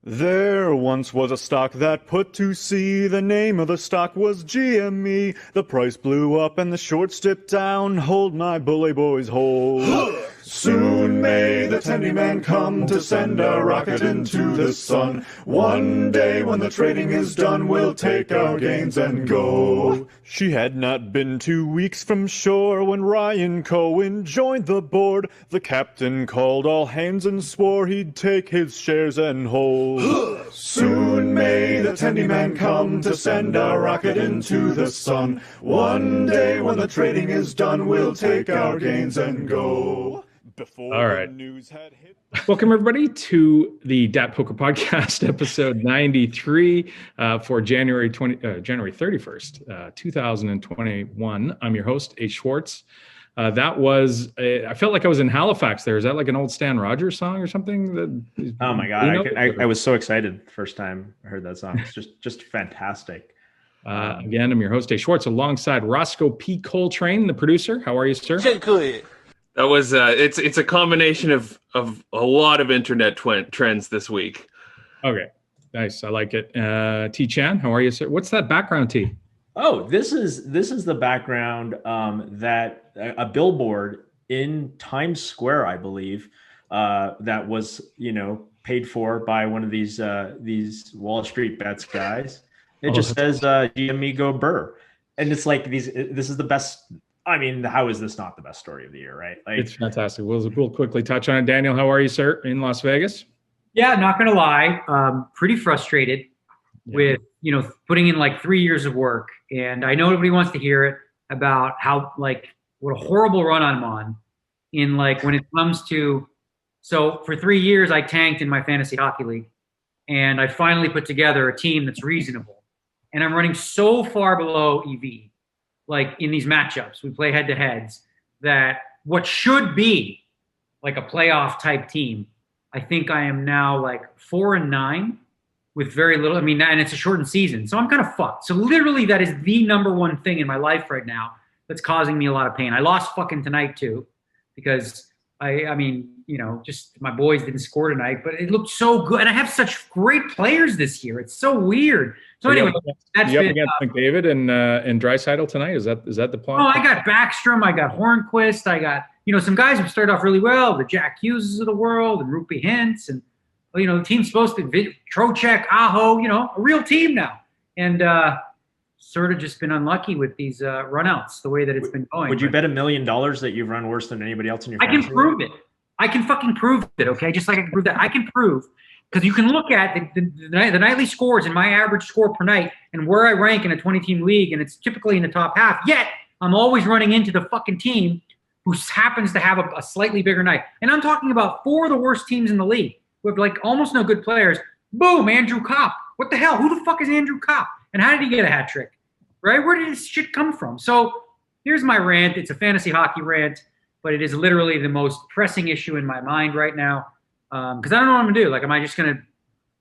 There once was a stock that put to sea. The name of the stock was GME. The price blew up and the shorts dipped down. Hold my bully boys, hold. Soon may the tendy man come to send a rocket into the sun. One day when the trading is done, we'll take our gains and go. She had not been 2 weeks from shore when Ryan Cohen joined the board. The captain called all hands and swore he'd take his shares and hold. Soon may the tendy man come to send a rocket into the sun. One day when the trading is done, we'll take our gains and go. Before All right. the news had hit. Welcome, everybody, to the DAT Poker Podcast, episode 93 for January 31st, 2021. I'm your host, A. Schwartz. That was, I felt like I was in Halifax there. Is that like an old Stan Rogers song or something? Oh my God. I was so excited the first time I heard that song. It's just fantastic. Again, I'm your host, A. Schwartz, alongside Roscoe P. Coltrane, the producer. How are you, sir? Good. That was it's a combination of a lot of internet trends this week. Okay, nice. I like it. T. Chan, how are you, sir? What's that background, T? Oh, this is the background that a billboard in Times Square, I believe, that was paid for by one of these Wall Street Bets guys. It just says GME go Burr, and it's like this is the best. I mean, how is this not the best story of the year, right? Like, it's fantastic. We'll quickly touch on it. Daniel, how are you, sir, in Las Vegas? Yeah, not going to lie. Pretty frustrated with, putting in like 3 years of work. And I know nobody wants to hear it about how, like, what a horrible run I'm on in, like, when it comes to, so for 3 years, I tanked in my fantasy hockey league. And I finally put together a team that's reasonable. And I'm running so far below EV. Like in these matchups, we play head-to-heads, that what should be like a playoff type team, I think I am now like 4-9 with very little. I mean, and it's a shortened season, so I'm kind of fucked. So literally, that is the number one thing in my life right now that's causing me a lot of pain. I lost fucking tonight too, because I mean, just my boys didn't score tonight, but it looked so good, and I have such great players this year. It's so weird. So anyway, that's you up been, against McDavid and Draisaitl tonight. Is that the plan? Oh, I got Backstrom, I got Hornquist, I got some guys who started off really well, the Jack Hugheses of the world, and Rupi Hintz, and the team's supposed to be Trocheck, Aho, a real team now, and sort of just been unlucky with these runouts the way that it's been going. Would you bet $1 million that you've run worse than anybody else in your? I can prove it. I can fucking prove it. Okay, just like I can prove that. I can prove. Because you can look at the nightly scores and my average score per night and where I rank in a 20-team league, and it's typically in the top half. Yet, I'm always running into the fucking team who happens to have a slightly bigger night. And I'm talking about 4 of the worst teams in the league who have like almost no good players. Boom, Andrew Kopp. What the hell? Who the fuck is Andrew Kopp? And how did he get a hat trick? Right? Where did this shit come from? So here's my rant. It's a fantasy hockey rant, but it is literally the most pressing issue in my mind right now. Because I don't know what I'm going to do. Like, am I just going to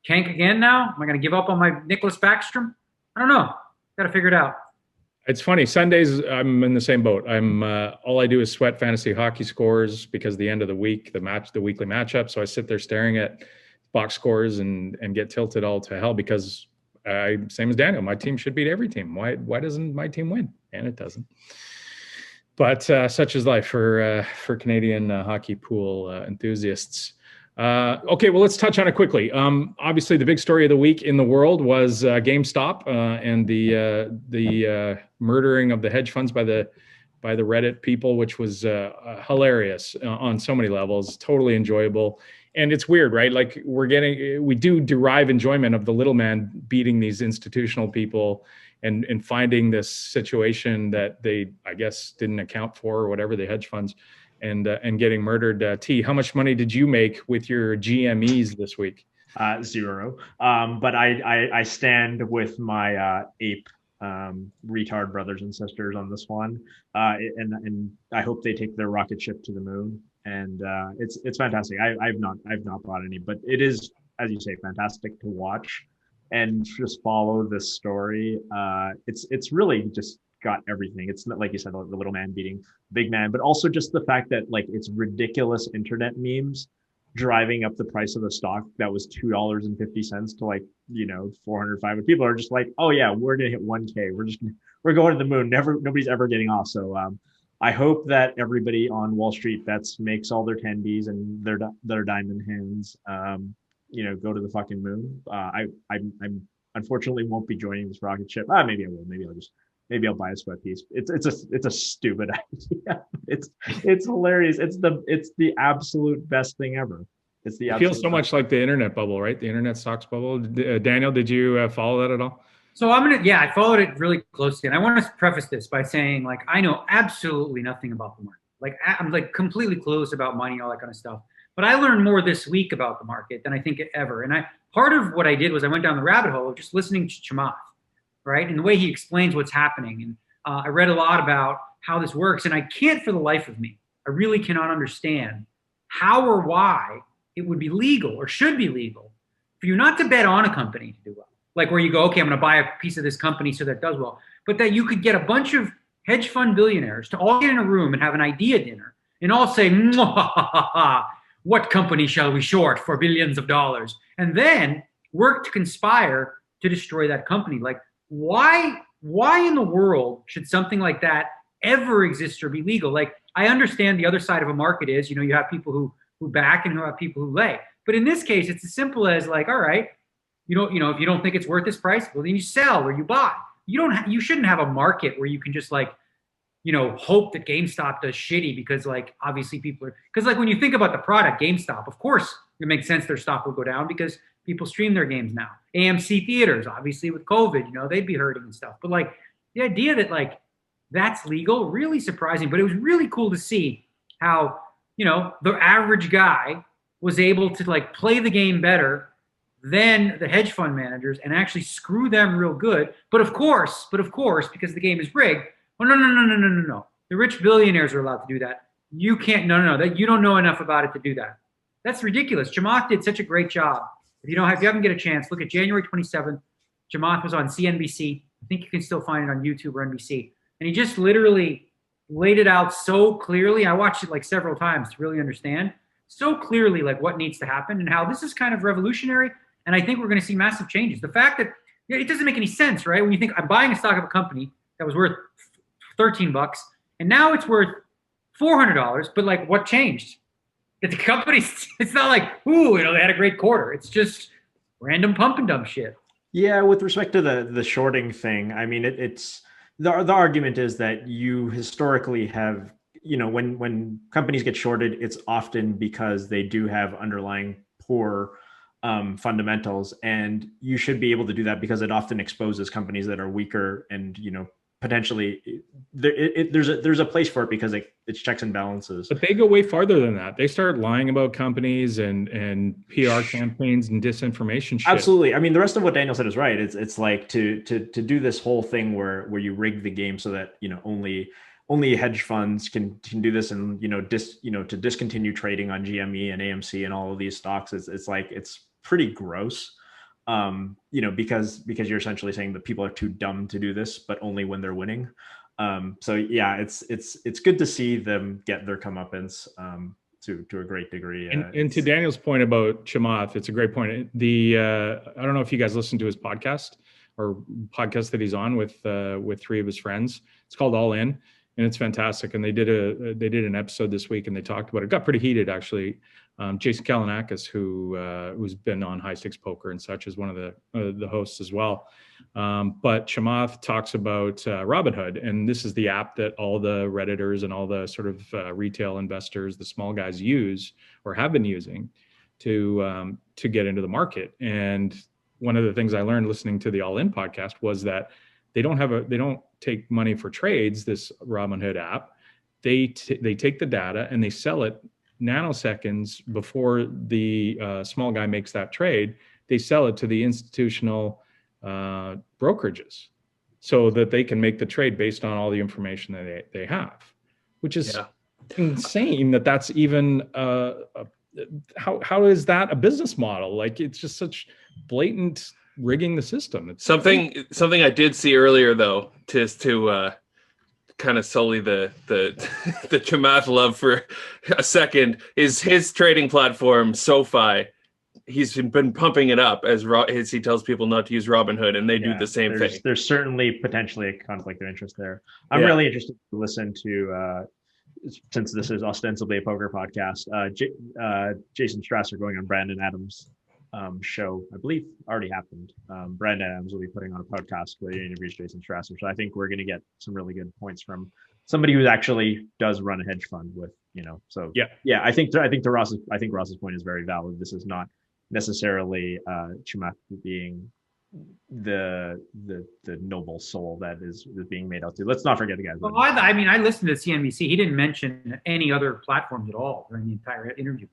tank again now? Am I going to give up on my Nicholas Backstrom? I don't know. Got to figure it out. It's funny. Sundays, I'm in the same boat. I'm all I do is sweat fantasy hockey scores because the end of the week, the weekly matchup. So I sit there staring at box scores and get tilted all to hell because same as Daniel, my team should beat every team. Why doesn't my team win? And it doesn't. But such is life for Canadian hockey pool enthusiasts. Okay, well, let's touch on it quickly. Obviously, the big story of the week in the world was Gamestop and the murdering of the hedge funds by the Reddit people, which was hilarious on so many levels, totally enjoyable. And it's weird, right? Like we do derive enjoyment of the little man beating these institutional people and finding this situation that they, I guess, didn't account for or whatever, the hedge funds. And getting murdered. T, how much money did you make with your GMEs this week? 0. But I stand with my ape retard brothers and sisters on this one, and I hope they take their rocket ship to the moon. And it's fantastic. I've not bought any, but it is, as you say, fantastic to watch and just follow this story. It's really just got everything. It's not, like you said, the little man beating big man, but also just the fact that, like, it's ridiculous internet memes driving up the price of the stock that was $2.50 to like 400, 500. People are just like, oh yeah, we're gonna hit 1K. We're going to the moon. Nobody's ever getting off. So I hope that everybody on Wall Street bets makes all their tendies and their diamond hands go to the fucking moon. I'm unfortunately won't be joining this rocket ship. Maybe I will. Maybe I'll buy a sweat piece. It's a stupid idea. It's hilarious. It's the absolute best thing ever. It feels so much like the internet bubble, right? The internet stocks bubble. Daniel, did you follow that at all? So I followed it really closely, and I want to preface this by saying, like, I know absolutely nothing about the market. Like, I'm like completely clueless about money, all that kind of stuff. But I learned more this week about the market than I think ever. And part of what I did was I went down the rabbit hole of just listening to Chamath, right? And the way he explains what's happening. And I read a lot about how this works, and I can't for the life of me, I really cannot understand how or why it would be legal or should be legal for you not to bet on a company to do well. Like where you go, okay, I'm going to buy a piece of this company so that it does well. But that you could get a bunch of hedge fund billionaires to all get in a room and have an idea dinner and all say, what company shall we short for billions of dollars? And then work to conspire to destroy that company. Like, why in the world should something like that ever exist or be legal? Like, I understand the other side of a market is, you have people who back and who have people who lay. But in this case, it's as simple as like, all right, if you don't think it's worth this price, well, then you sell or you buy. You shouldn't have a market where you can just like, hope that GameStop does shitty because like obviously because like when you think about the product GameStop, of course it makes sense their stock will go down because people stream their games now. AMC theaters, obviously with COVID, they'd be hurting and stuff. But like the idea that like that's legal, really surprising. But it was really cool to see how, the average guy was able to like play the game better than the hedge fund managers and actually screw them real good. But of course, because the game is rigged, oh, no. The rich billionaires are allowed to do that. You can't, no, that you don't know enough about it to do that. That's ridiculous. Chamath did such a great job. If you haven't get a chance, look at January 27th. Chamath was on CNBC. I think you can still find it on YouTube or NBC. And he just literally laid it out so clearly. I watched it like several times to really understand so clearly like what needs to happen and how this is kind of revolutionary. And I think we're going to see massive changes. The fact that it doesn't make any sense, right? When you think I'm buying a stock of a company that was worth $13 and now it's worth $400, but like what changed? That the company, it's not like, they had a great quarter. It's just random pump and dump shit. Yeah, with respect to the shorting thing, I mean, it's the argument is that you historically have, when companies get shorted, it's often because they do have underlying poor fundamentals, and you should be able to do that because it often exposes companies that are weaker and potentially there's a place for it because it's checks and balances. But they go way farther than that. They start lying about companies and PR campaigns and disinformation shit. Absolutely. I mean, the rest of what Daniel said is right. It's like to do this whole thing where you rig the game so that only hedge funds can do this, and to discontinue trading on GME and AMC and all of these stocks. It's pretty gross. Because you're essentially saying that people are too dumb to do this, but only when they're winning. So yeah, it's good to see them get their comeuppance to a great degree. And to Daniel's point about Chamath, it's a great point. I don't know if you guys listen to his podcast that he's on with three of his friends. It's called All In, and it's fantastic. And they did an episode this week, and they talked about it. It got pretty heated actually. Jason Kalinakis, who's been on High Stakes Poker and such, is one of the hosts as well. But Chamath talks about Robinhood, and this is the app that all the Redditors and all the sort of retail investors, the small guys, use or have been using to get into the market. And one of the things I learned listening to the All In podcast was that they don't take money for trades. This Robinhood app, they take the data and they sell it nanoseconds before the small guy makes that trade. They sell it to the institutional brokerages so that they can make the trade based on all the information that they have, which is insane. That's even how is that a business model? Like, it's just such blatant rigging the system. It's something I did see earlier though, to kind of sully the the Chamath love for a second, is his trading platform SoFi. He's been pumping it up as he tells people not to use Robinhood, and they do the same thing. There's certainly potentially a conflict of interest there. I'm really interested to listen to, since this is ostensibly a poker podcast, Jason Strasser going on Brandon Adams' show, I believe already happened. Brandon Adams will be putting on a podcast where he interviews Jason Strasser. So I think we're going to get some really good points from somebody who actually does run a hedge fund with, so I think Ross's point is very valid. This is not necessarily Chamath being the noble soul that is being made out to. Let's not forget the guy. Well, I listened to CNBC. He didn't mention any other platforms at all during the entire interview.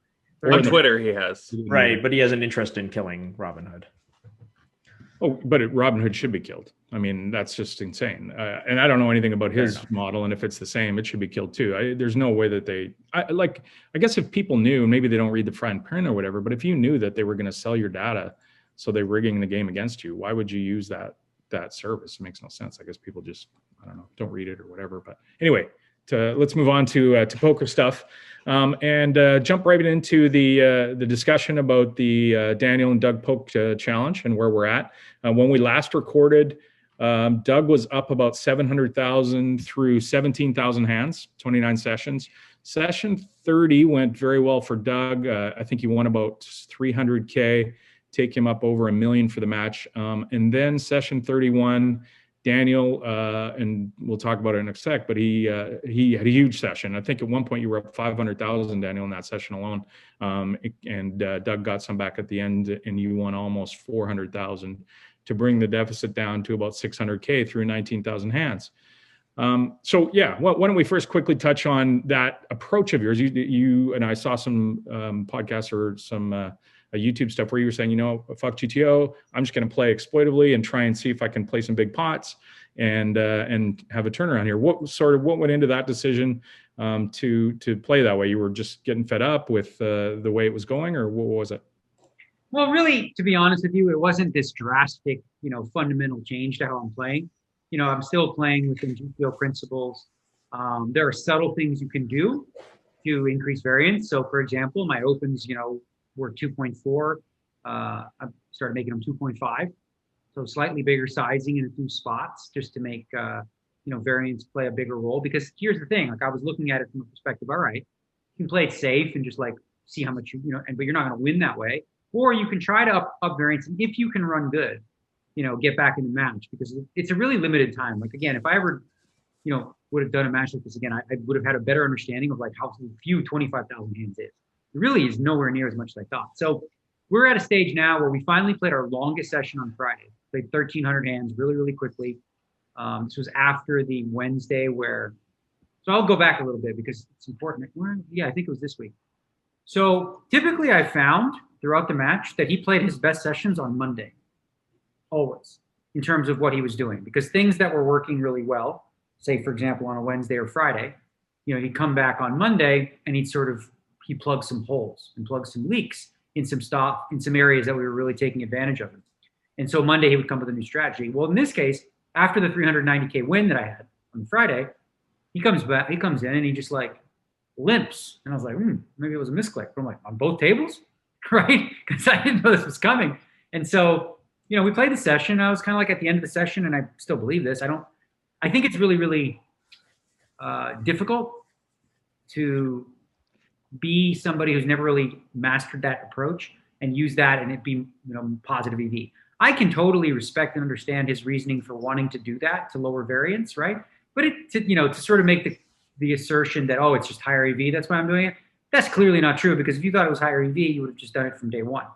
On Twitter, he has. Right, but he has an interest in killing Robinhood. Oh, but Robinhood should be killed. I mean, that's just insane. And I don't know anything about his model, and if it's the same, it should be killed too. There's no way that I guess if people knew, maybe they don't read the fine print or whatever, but if you knew that they were going to sell your data, so they're rigging the game against you, why would you use that service? It makes no sense. I guess people just, I don't know, don't read it or whatever. But anyway, let's move on to poker stuff, and jump right into the discussion about the Daniel and Doug Poke challenge and where we're at. When we last recorded, Doug was up about 700,000 through 17,000 hands, 29 sessions. Session 30 went very well for Doug. I think he won about 300K, take him up over $1 million for the match. And then session 31, Daniel, and we'll talk about it in a sec, but he had a huge session. I think at one point you were up 500,000, Daniel, in that session alone. And Doug got some back at the end, and you won almost 400,000 to bring the deficit down to about 600K through 19,000 hands. So yeah, why don't we first quickly touch on that approach of yours? You and I saw some podcasts or some YouTube stuff where you were saying, fuck GTO, I'm just going to play exploitively and try and see if I can play some big pots and have a turnaround here. What went into that decision to play that way? You were just getting fed up with the way it was going, or what was it? Well, really, to be honest with you, it wasn't this drastic, fundamental change to how I'm playing. I'm still playing within GTO principles. There are subtle things you can do to increase variance. So, for example, my opens, were 2.4. I started making them 2.5. So slightly bigger sizing in a few spots just to make, variance play a bigger role. Because here's the thing, I was looking at it from a perspective, all right, you can play it safe and just see how much but you're not going to win that way. Or you can try to up variance. And if you can run good, get back in the match, because it's a really limited time. Again, if I ever, would have done a match like this again, I would have had a better understanding of how few 25,000 hands is. It really is nowhere near as much as I thought. So we're at a stage now where we finally played our longest session on Friday. Played 1,300 hands really, really quickly. This was after the Wednesday so I'll go back a little bit because it's important. Yeah, I think it was this week. So typically I found throughout the match that he played his best sessions on Monday, always, in terms of what he was doing. Because things that were working really well, say, for example, on a Wednesday or Friday, he'd come back on Monday and he plugged some holes and plugged some leaks in some areas that we were really taking advantage of. And so Monday he would come with a new strategy. Well, in this case, after the 390K win that I had on Friday, he comes in and he just limps. And I was like, maybe it was a misclick. But I'm like, on both tables? Right? Because I didn't know this was coming. And so, we played the session. I was kind of at the end of the session, and I still believe this. I think it's really, really difficult to be somebody who's never really mastered that approach and use that and it be, positive EV. I can totally respect and understand his reasoning for wanting to do that to lower variance, right? But to sort of make the assertion that, it's just higher EV, that's why I'm doing it. That's clearly not true, because if you thought it was higher EV, you would have just done it from day one.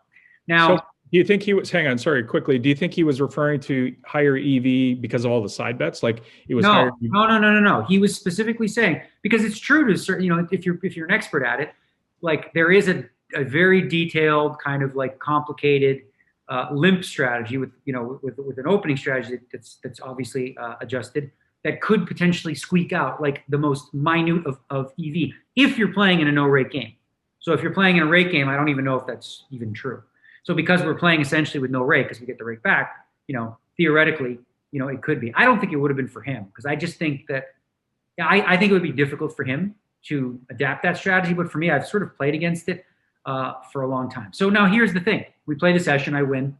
Now, so do you think he was, hang on, sorry, quickly. Do you think he was referring to higher EV because of all the side bets? It was higher EV? No. He was specifically saying, because it's true to certain, if you're an expert at it, there is a very detailed kind of complicated limp strategy with an opening strategy that's obviously adjusted, that could potentially squeak out the most minute of EV if you're playing in a no rake game. So if you're playing in a rake game, I don't even know if that's even true. So because we're playing essentially with no rake, because we get the rake back, theoretically, it could be. I don't think it would have been for him, because I just think that I think it would be difficult for him to adapt that strategy, but for me, I've sort of played against it for a long time. So now here's the thing: we play the session, I win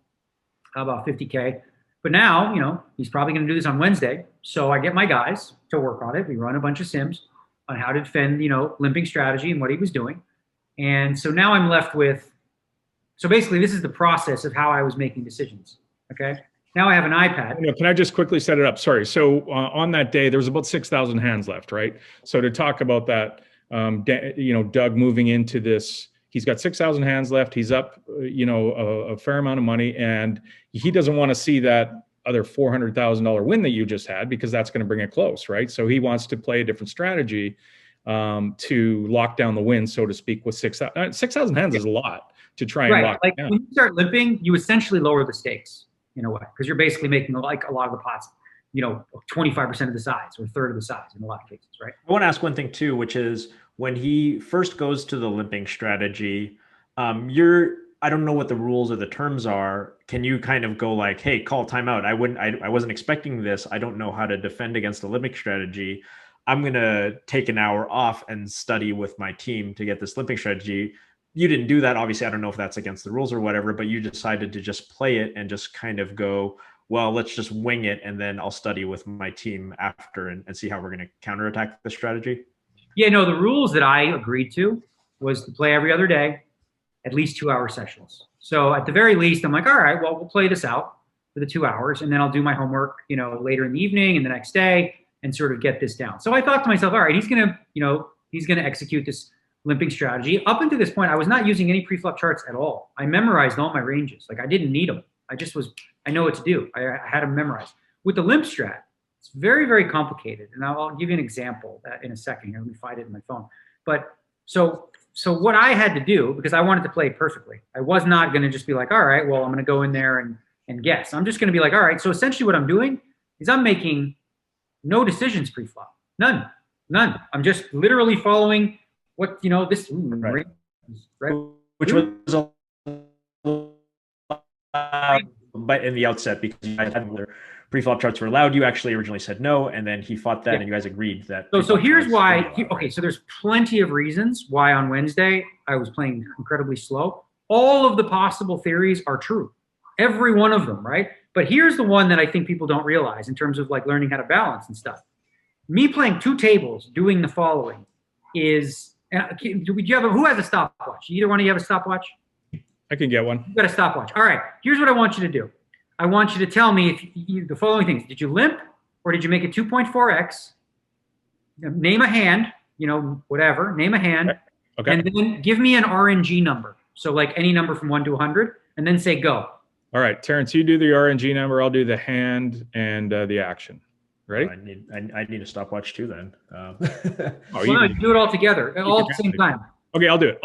about 50K, but now he's probably going to do this on Wednesday, so I get my guys to work on it. We run a bunch of sims on how to defend limping strategy and what he was doing, and so now I'm left with. So basically, this is the process of how I was making decisions. Okay. Now I have an iPad. Can I just quickly set it up? Sorry. So on that day, there was about 6,000 hands left, right? So to talk about that, Doug moving into this, he's got 6,000 hands left. He's up, a fair amount of money, and he doesn't want to see that other $400,000 win that you just had, because that's going to bring it close, right? So he wants to play a different strategy to lock down the win, so to speak, with 6,000 hands is a lot to try and lock it down. When you start limping, you essentially lower the stakes in a way, because you're basically making like a lot of the pots, 25% of the size or a third of the size in a lot of cases, right? I want to ask one thing too, which is when he first goes to the limping strategy, I don't know what the rules or the terms are. Can you kind of go like, hey, call timeout? I wasn't expecting this. I don't know how to defend against the limping strategy. I'm going to take an hour off and study with my team to get this limping strategy. You didn't do that. Obviously, I don't know if that's against the rules or whatever, but you decided to just play it and just kind of go, well, let's just wing it, and then I'll study with my team after and see how we're going to counterattack the strategy. Yeah, no, the rules that I agreed to was to play every other day, at least 2-hour sessions. So at the very least, I'm like, all right, well, we'll play this out for the 2 hours, and then I'll do my homework, later in the evening and the next day, and sort of get this down. So I thought to myself, all right, he's going to execute this limping strategy. Up until this point, I was not using any pre-flop charts at all. I memorized all my ranges. Like, I didn't need them. I know what to do. I had them memorized. With the limp strat, it's very, very complicated. And I'll give you an example in a second here. Let me find it in my phone. But so what I had to do, because I wanted to play perfectly, I was not going to just be like, all right, well, I'm going to go in there and guess. I'm just going to be like, all right. So essentially what I'm doing is I'm making no decisions pre-flop. None. I'm just literally following what, this. Right. Which Ooh. was but in the outset, because you guys had their pre-flop charts were allowed, you actually originally said no, and then he fought that, and you guys agreed that. So here's why. Okay, so there's plenty of reasons why on Wednesday I was playing incredibly slow. All of the possible theories are true, every one of them, right? But here's the one that I think people don't realize in terms of like learning how to balance and stuff. Me playing 2 tables, doing the following is. Who has a stopwatch? Either one of you have a stopwatch? I can get one. You got a stopwatch. All right. Here's what I want you to do. I want you to tell me the following things. Did you limp, or did you make it 2.4x? Name a hand, whatever. Name a hand. Okay. And then give me an RNG number. So like any number from 1 to 100, and then say go. All right, Terrence, you do the RNG number. I'll do the hand and the action. Ready? I need a stopwatch too then. You do it all together, all at the same time. Okay, I'll do it.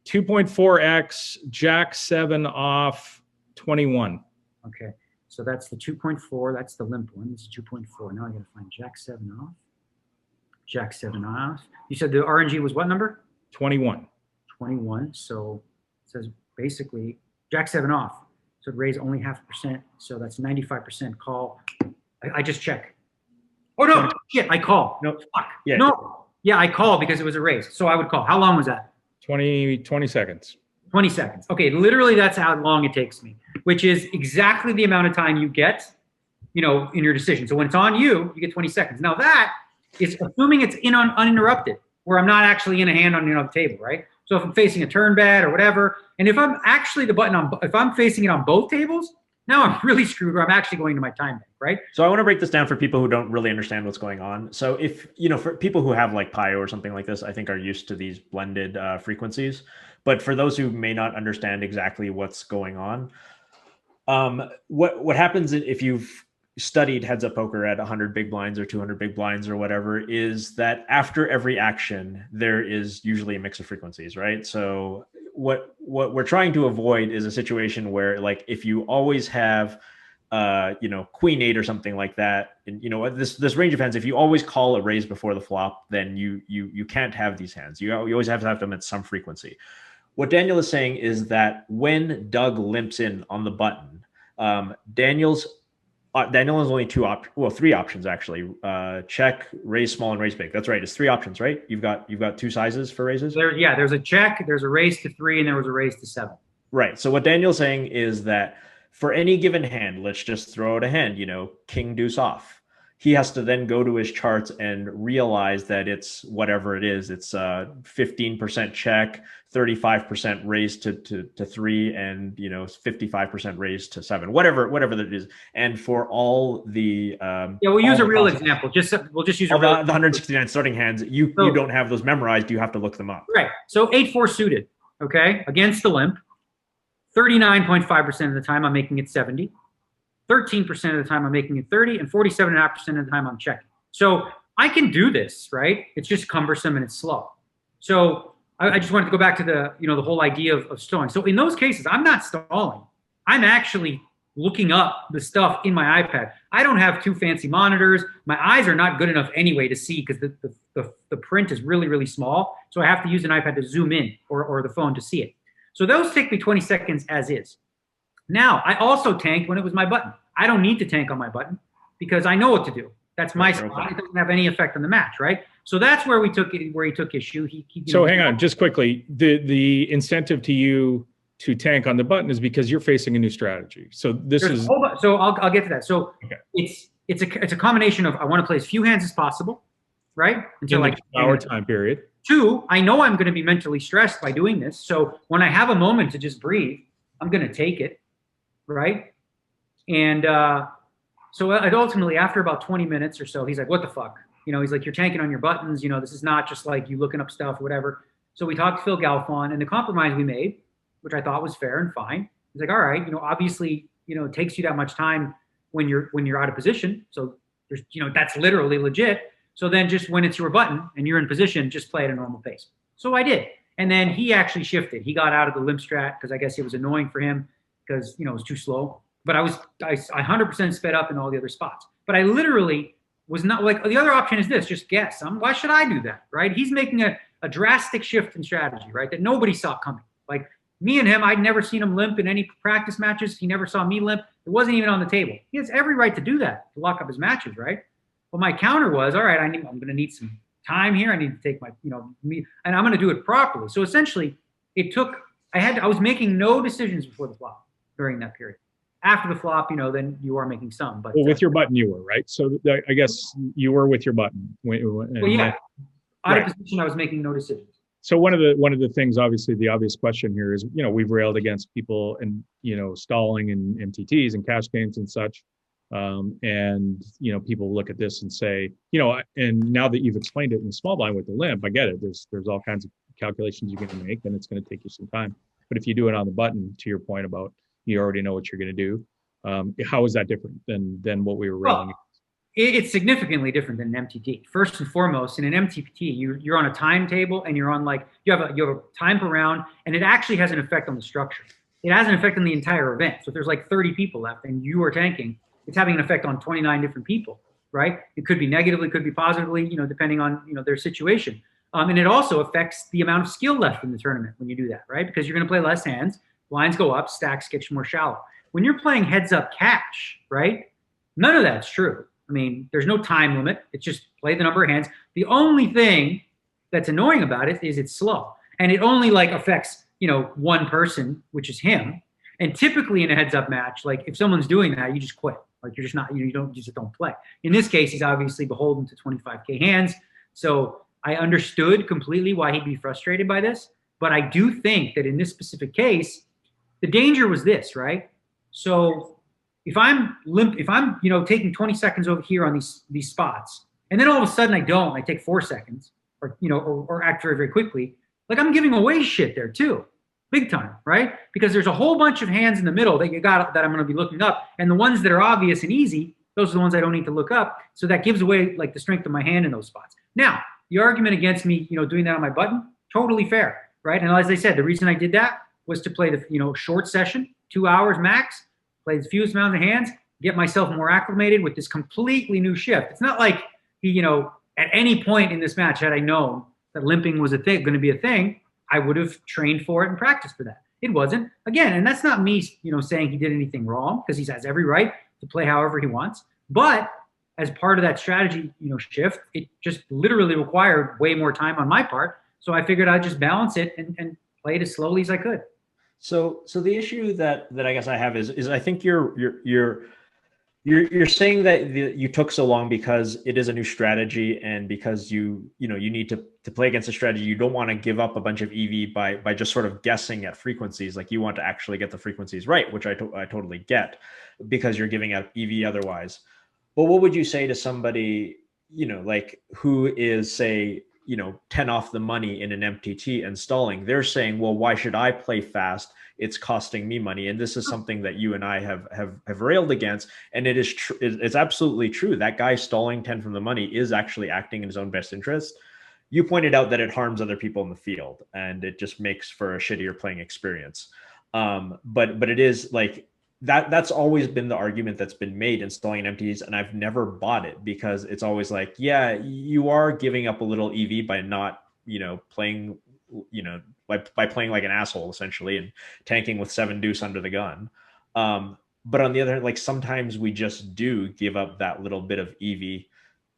2.4x, Okay. Jack 7 off, 21. Okay, so that's the 2.4. That's the limp one. This is 2.4. Now I got to find Jack 7 off. Jack 7 off. You said the RNG was what number? 21. 21. So it says basically Jack 7 off. So it raised only 0.5%. So that's 95% call. I just check. Oh no, shit! I call. No, fuck. Yeah. No, yeah, I call because it was a raise. So I would call. How long was that? 20 seconds. 20 seconds. Okay, literally that's how long it takes me, which is exactly the amount of time you get, in your decision. So when it's on you, you get 20 seconds. Now that is assuming it's uninterrupted, where I'm not actually in a hand on the table, right? So if I'm facing a turn bet or whatever, and if I'm actually if I'm facing it on both tables, now I'm really screwed, or I'm actually going to my time bank, right? So I want to break this down for people who don't really understand what's going on. So if, for people who have like Pio or something like this, I think are used to these blended frequencies. But for those who may not understand exactly what's going on, what happens if you've studied heads up poker at 100 big blinds or 200 big blinds or whatever, is that after every action, there is usually a mix of frequencies, right? So what we're trying to avoid is a situation where, like, if you always have Queen 8 or something like that, and this range of hands, if you always call a raise before the flop, then you can't have these hands. You always have to have them at some frequency. What Daniel is saying is that when Doug limps in on the button, Daniel's Daniel has only three options actually. Check, raise small, and raise big. That's right. It's three options, right? You've got two sizes for raises. There's a check, there's a raise to 3, and there was a raise to 7. Right. So what Daniel's saying is that for any given hand, let's just throw out a hand, king deuce off. He has to then go to his charts and realize that it's whatever it is. It's 15% check, 35% raise to 3, and 55% raise to 7. Whatever that is. And for all the we'll use a real example. We'll just use the 169 starting hands. You don't have those memorized. You have to look them up. Right. So 8-4 suited. Okay, against the limp. 39.5% of the time I'm making it 70. 13% of the time I'm making it 30, and 47.5% of the time I'm checking. So I can do this, right? It's just cumbersome and it's slow. So I just wanted to go back to the whole idea of stalling. So in those cases, I'm not stalling. I'm actually looking up the stuff in my iPad. I don't have too fancy monitors. My eyes are not good enough anyway to see because the print is really, really small. So I have to use an iPad to zoom in or the phone to see it. So those take me 20 seconds as is. Now, I also tanked when it was my button. I don't need to tank on my button because I know what to do. That's my spot. It doesn't have any effect on the match, right? So that's where he took issue. Hang on, just quickly. The incentive to you to tank on the button is because you're facing a new strategy. So So I'll get to that. So it's a combination of I want to play as few hands as possible, right? Until like 2-hour time period. 2, I know I'm going to be mentally stressed by doing this. So when I have a moment to just breathe, I'm going to take it. Right. And so ultimately, after about 20 minutes or so, he's like, what the fuck? He's like, you're tanking on your buttons. This is not just like you looking up stuff or whatever. So we talked to Phil Galfond, and the compromise we made, which I thought was fair and fine. He's like, all right, obviously, it takes you that much time when you're out of position. So there's, that's literally legit. So then just when it's your button and you're in position, just play at a normal pace. So I did. And then he actually shifted. He got out of the limp strat because I guess it was annoying for him. Because it was too slow, but I 100% sped up in all the other spots. But I literally was not like the other option is this: just guess. Why should I do that, right? He's making a drastic shift in strategy, right? That nobody saw coming. Like me and him, I'd never seen him limp in any practice matches. He never saw me limp. It wasn't even on the table. He has every right to do that to lock up his matches, right? Well, my counter was, all right, I'm going to need some time here. I need to take my, and I'm going to do it properly. So essentially, I was making no decisions before the flop during that period. After the flop, then you are making some. But with your button, you were, right? So I guess you were with your button. Out of position, I was making no decisions. So one of the things, obviously, the obvious question here is, we've railed against people and stalling and MTTs and cash games and such, and people look at this and say, and now that you've explained it in small blind with the limp, I get it. There's all kinds of calculations you're going to make, and it's going to take you some time. But if you do it on the button, to your point about you already know what you're going to do. How is that different than what we were railing? It's significantly different than an MTT. First and foremost, in an MTT, you're on a timetable and you're on you have a time per round, and it actually has an effect on the structure. It has an effect on the entire event. So if there's like 30 people left and you are tanking, it's having an effect on 29 different people, right? It could be negatively, could be positively, depending on their situation. And it also affects the amount of skill left in the tournament when you do that, right? Because you're going to play less hands. Lines go up, stacks get more shallow. When you're playing heads up cash, right? None of that's true. I mean, there's no time limit. It's just play the number of hands. The only thing that's annoying about it is it's slow. And it only affects, one person, which is him. And typically in a heads up match, if someone's doing that, you just quit. You're just not, you just don't play. In this case, he's obviously beholden to 25K hands. So I understood completely why he'd be frustrated by this. But I do think that in this specific case, the danger was this, right? So if I'm taking 20 seconds over here on these spots, and then all of a sudden I take 4 seconds, or act very, very quickly, I'm giving away shit there too, big time, right? Because there's a whole bunch of hands in the middle that that I'm going to be looking up, and the ones that are obvious and easy, those are the ones I don't need to look up. So that gives away the strength of my hand in those spots. Now, the argument against me, doing that on my button, totally fair, right? And as I said, the reason I did that was to play the short session, 2 hours max, play the fewest amount of hands, get myself more acclimated with this completely new shift. It's not like he, at any point in this match had I known that limping was going to be a thing, I would have trained for it and practiced for that. It wasn't. Again, and that's not me, saying he did anything wrong, because he has every right. to play however he wants. But as part of that strategy, shift, it just literally required way more time on my part. So I figured I'd just balance it and play it as slowly as I could. So the issue that I guess I have is I think you're saying that you took so long because it is a new strategy, and because you need to play against a strategy, you don't want to give up a bunch of EV by just sort of guessing at frequencies. Like, you want to actually get the frequencies right, which I totally get, because you're giving out EV otherwise. But what would you say to somebody, like, who is, say, 10 off the money in an MTT and stalling? They're saying, well, why should I play fast? It's costing me money. And this is something that you and I have railed against. And it is true. It's absolutely true. That guy stalling 10 from the money is actually acting in his own best interest. You pointed out that it harms other people in the field, and it just makes for a shittier playing experience. But it is like, that's always been the argument that's been made in stalling MTs, and I've never bought it, because it's always like, yeah, you are giving up a little EV by not, playing, by playing like an asshole, essentially, and tanking with 7 deuce under the gun. But on the other hand, like, sometimes we just do give up that little bit of EV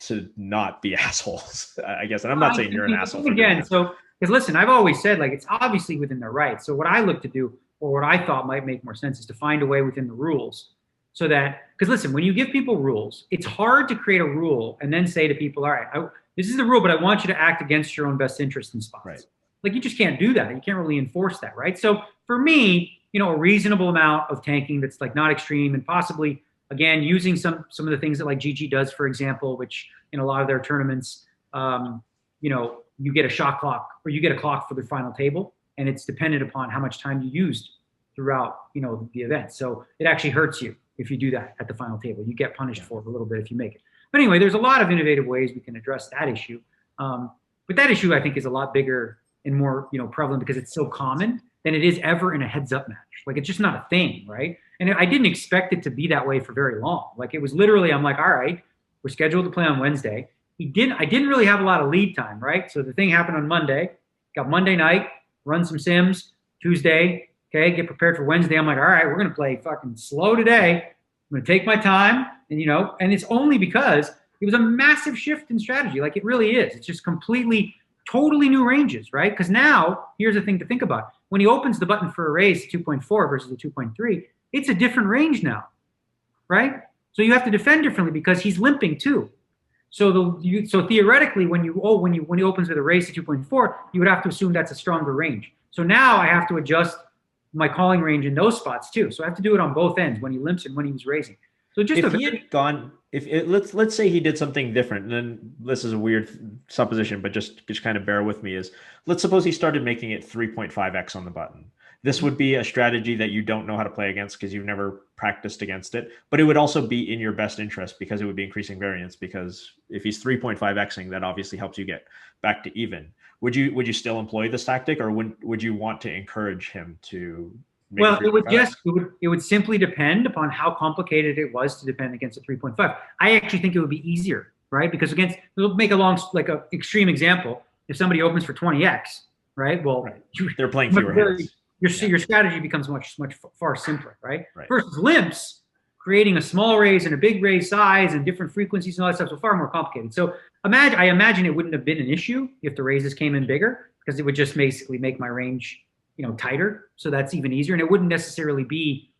to not be assholes, I guess. And I'm not saying you're an asshole. Again, so, because listen, I've always said, like, it's obviously within their right. So what I look to do, or what I thought might make more sense, is to find a way within the rules, so that, because listen, when you give people rules, it's hard to create a rule and then say to people, all right, this is the rule, but I want you to act against your own best interest in spots. Right. Like, you just can't do that. You can't really enforce that, right? So for me, a reasonable amount of tanking that's like not extreme, and possibly, again, using some of the things that like GG does, for example, which in a lot of their tournaments, you get a shot clock, or you get a clock for the final table, and it's dependent upon how much time you used throughout, the event. So it actually hurts you if you do that at the final table. You get punished for it a little bit if you make it. But anyway, there's a lot of innovative ways we can address that issue. But that issue, I think, is a lot bigger and more, prevalent, because it's so common, than it is ever in a heads-up match. Like, it's just not a thing, right? And I didn't expect it to be that way for very long. Like, it was literally, I'm like, all right, we're scheduled to play on Wednesday. I didn't really have a lot of lead time, right? So the thing happened on Monday. Got Monday night, run some sims. Tuesday, okay, get prepared for Wednesday. I'm like, all right, we're going to play fucking slow today. I'm going to take my time. And, and it's only because it was a massive shift in strategy. Like, it really is. It's just completely, totally new ranges, right? Because now, here's the thing to think about. When he opens the button for a raise 2.4 versus the 2.3, it's a different range now, right? So you have to defend differently, because he's limping too. So theoretically, when he opens with a raise to 2.4, you would have to assume that's a stronger range. So now I have to adjust my calling range in those spots too. So I have to do it on both ends, when he limps and when he was raising. So just if he had gone, let's say he did something different, and then this is a weird supposition, but just kind of bear with me, is let's suppose he started making it 3.5x on the button. This would be a strategy that you don't know how to play against, because you've never practiced against it, but it would also be in your best interest, because it would be increasing variance, because if he's 3.5xing, that obviously helps you get back to even. Would you still employ this tactic, or would you want to encourage him to make it would simply depend upon how complicated it was to defend against a 3.5. I actually think it would be easier, right? Because we'll make a extreme example. If somebody opens for 20x, right? Well, right. They're playing fewer hands. Your strategy becomes much far simpler, right? Versus limps, creating a small raise and a big raise size and different frequencies and all that stuff, so far more complicated. So I imagine it wouldn't have been an issue if the raises came in bigger, because it would just basically make my range, tighter. So that's even easier, and it wouldn't necessarily be,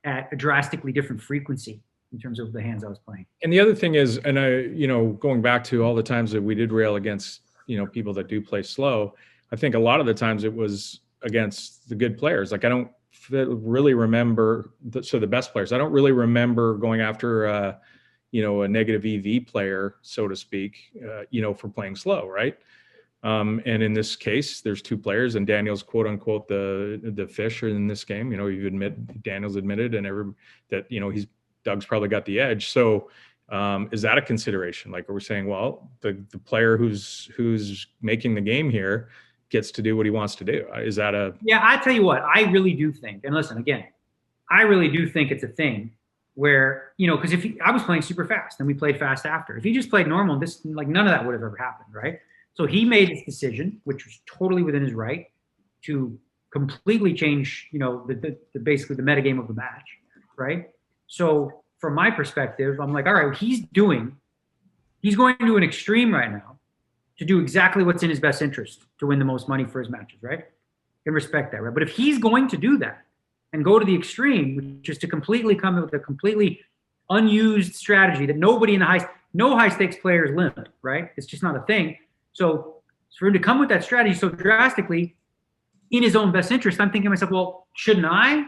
at a drastically different frequency in terms of the hands I was playing. And the other thing is, and going back to all the times that we did rail against, people that do play slow, I think a lot of the times it was against the good players. Like, I don't really remember the best players. I don't really remember going after a negative EV player, so to speak, for playing slow, right? And in this case, there's 2 players, and Daniel's quote unquote the fish in this game. Daniel's admitted, and Doug's probably got the edge. So is that a consideration? Like, are we saying, well, the player who's making the game here gets to do what he wants to do? Is that a... Yeah, I tell you what, I really do think, and listen, again, I really do think it's a thing where, because I was playing super fast and we played fast after. If he just played normal, none of that would have ever happened, right? So he made his decision, which was totally within his right, to completely change, basically the metagame of the match, right? So from my perspective, I'm like, all right, he's going to an extreme right now to do exactly what's in his best interest to win the most money for his matches, right? Can respect that, right? But if he's going to do that and go to the extreme, which is to completely come up with a completely unused strategy that nobody in no high stakes players limp, right? It's just not a thing. So for him to come with that strategy so drastically in his own best interest, I'm thinking to myself, well, shouldn't I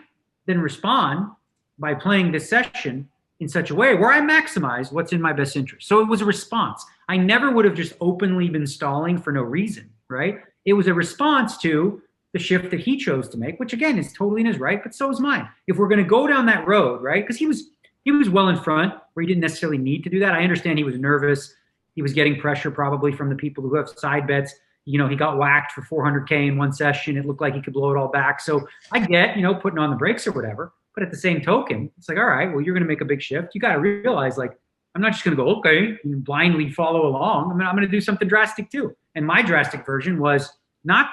then respond by playing this session in such a way where I maximize what's in my best interest? So it was a response. I never would have just openly been stalling for no reason, right? It was a response to the shift that he chose to make, which again is totally in his right, but so is mine. If we're going to go down that road, right? Because he was well in front where he didn't necessarily need to do that. I understand he was nervous. He was getting pressure probably from the people who have side bets. He got whacked for 400K in one session. It looked like he could blow it all back. So I get, putting on the brakes or whatever. But at the same token, it's like, all right, well, you're going to make a big shift. You got to realize, like, I'm not just going to go, okay, and blindly follow along. I'm going to do something drastic too. And my drastic version was not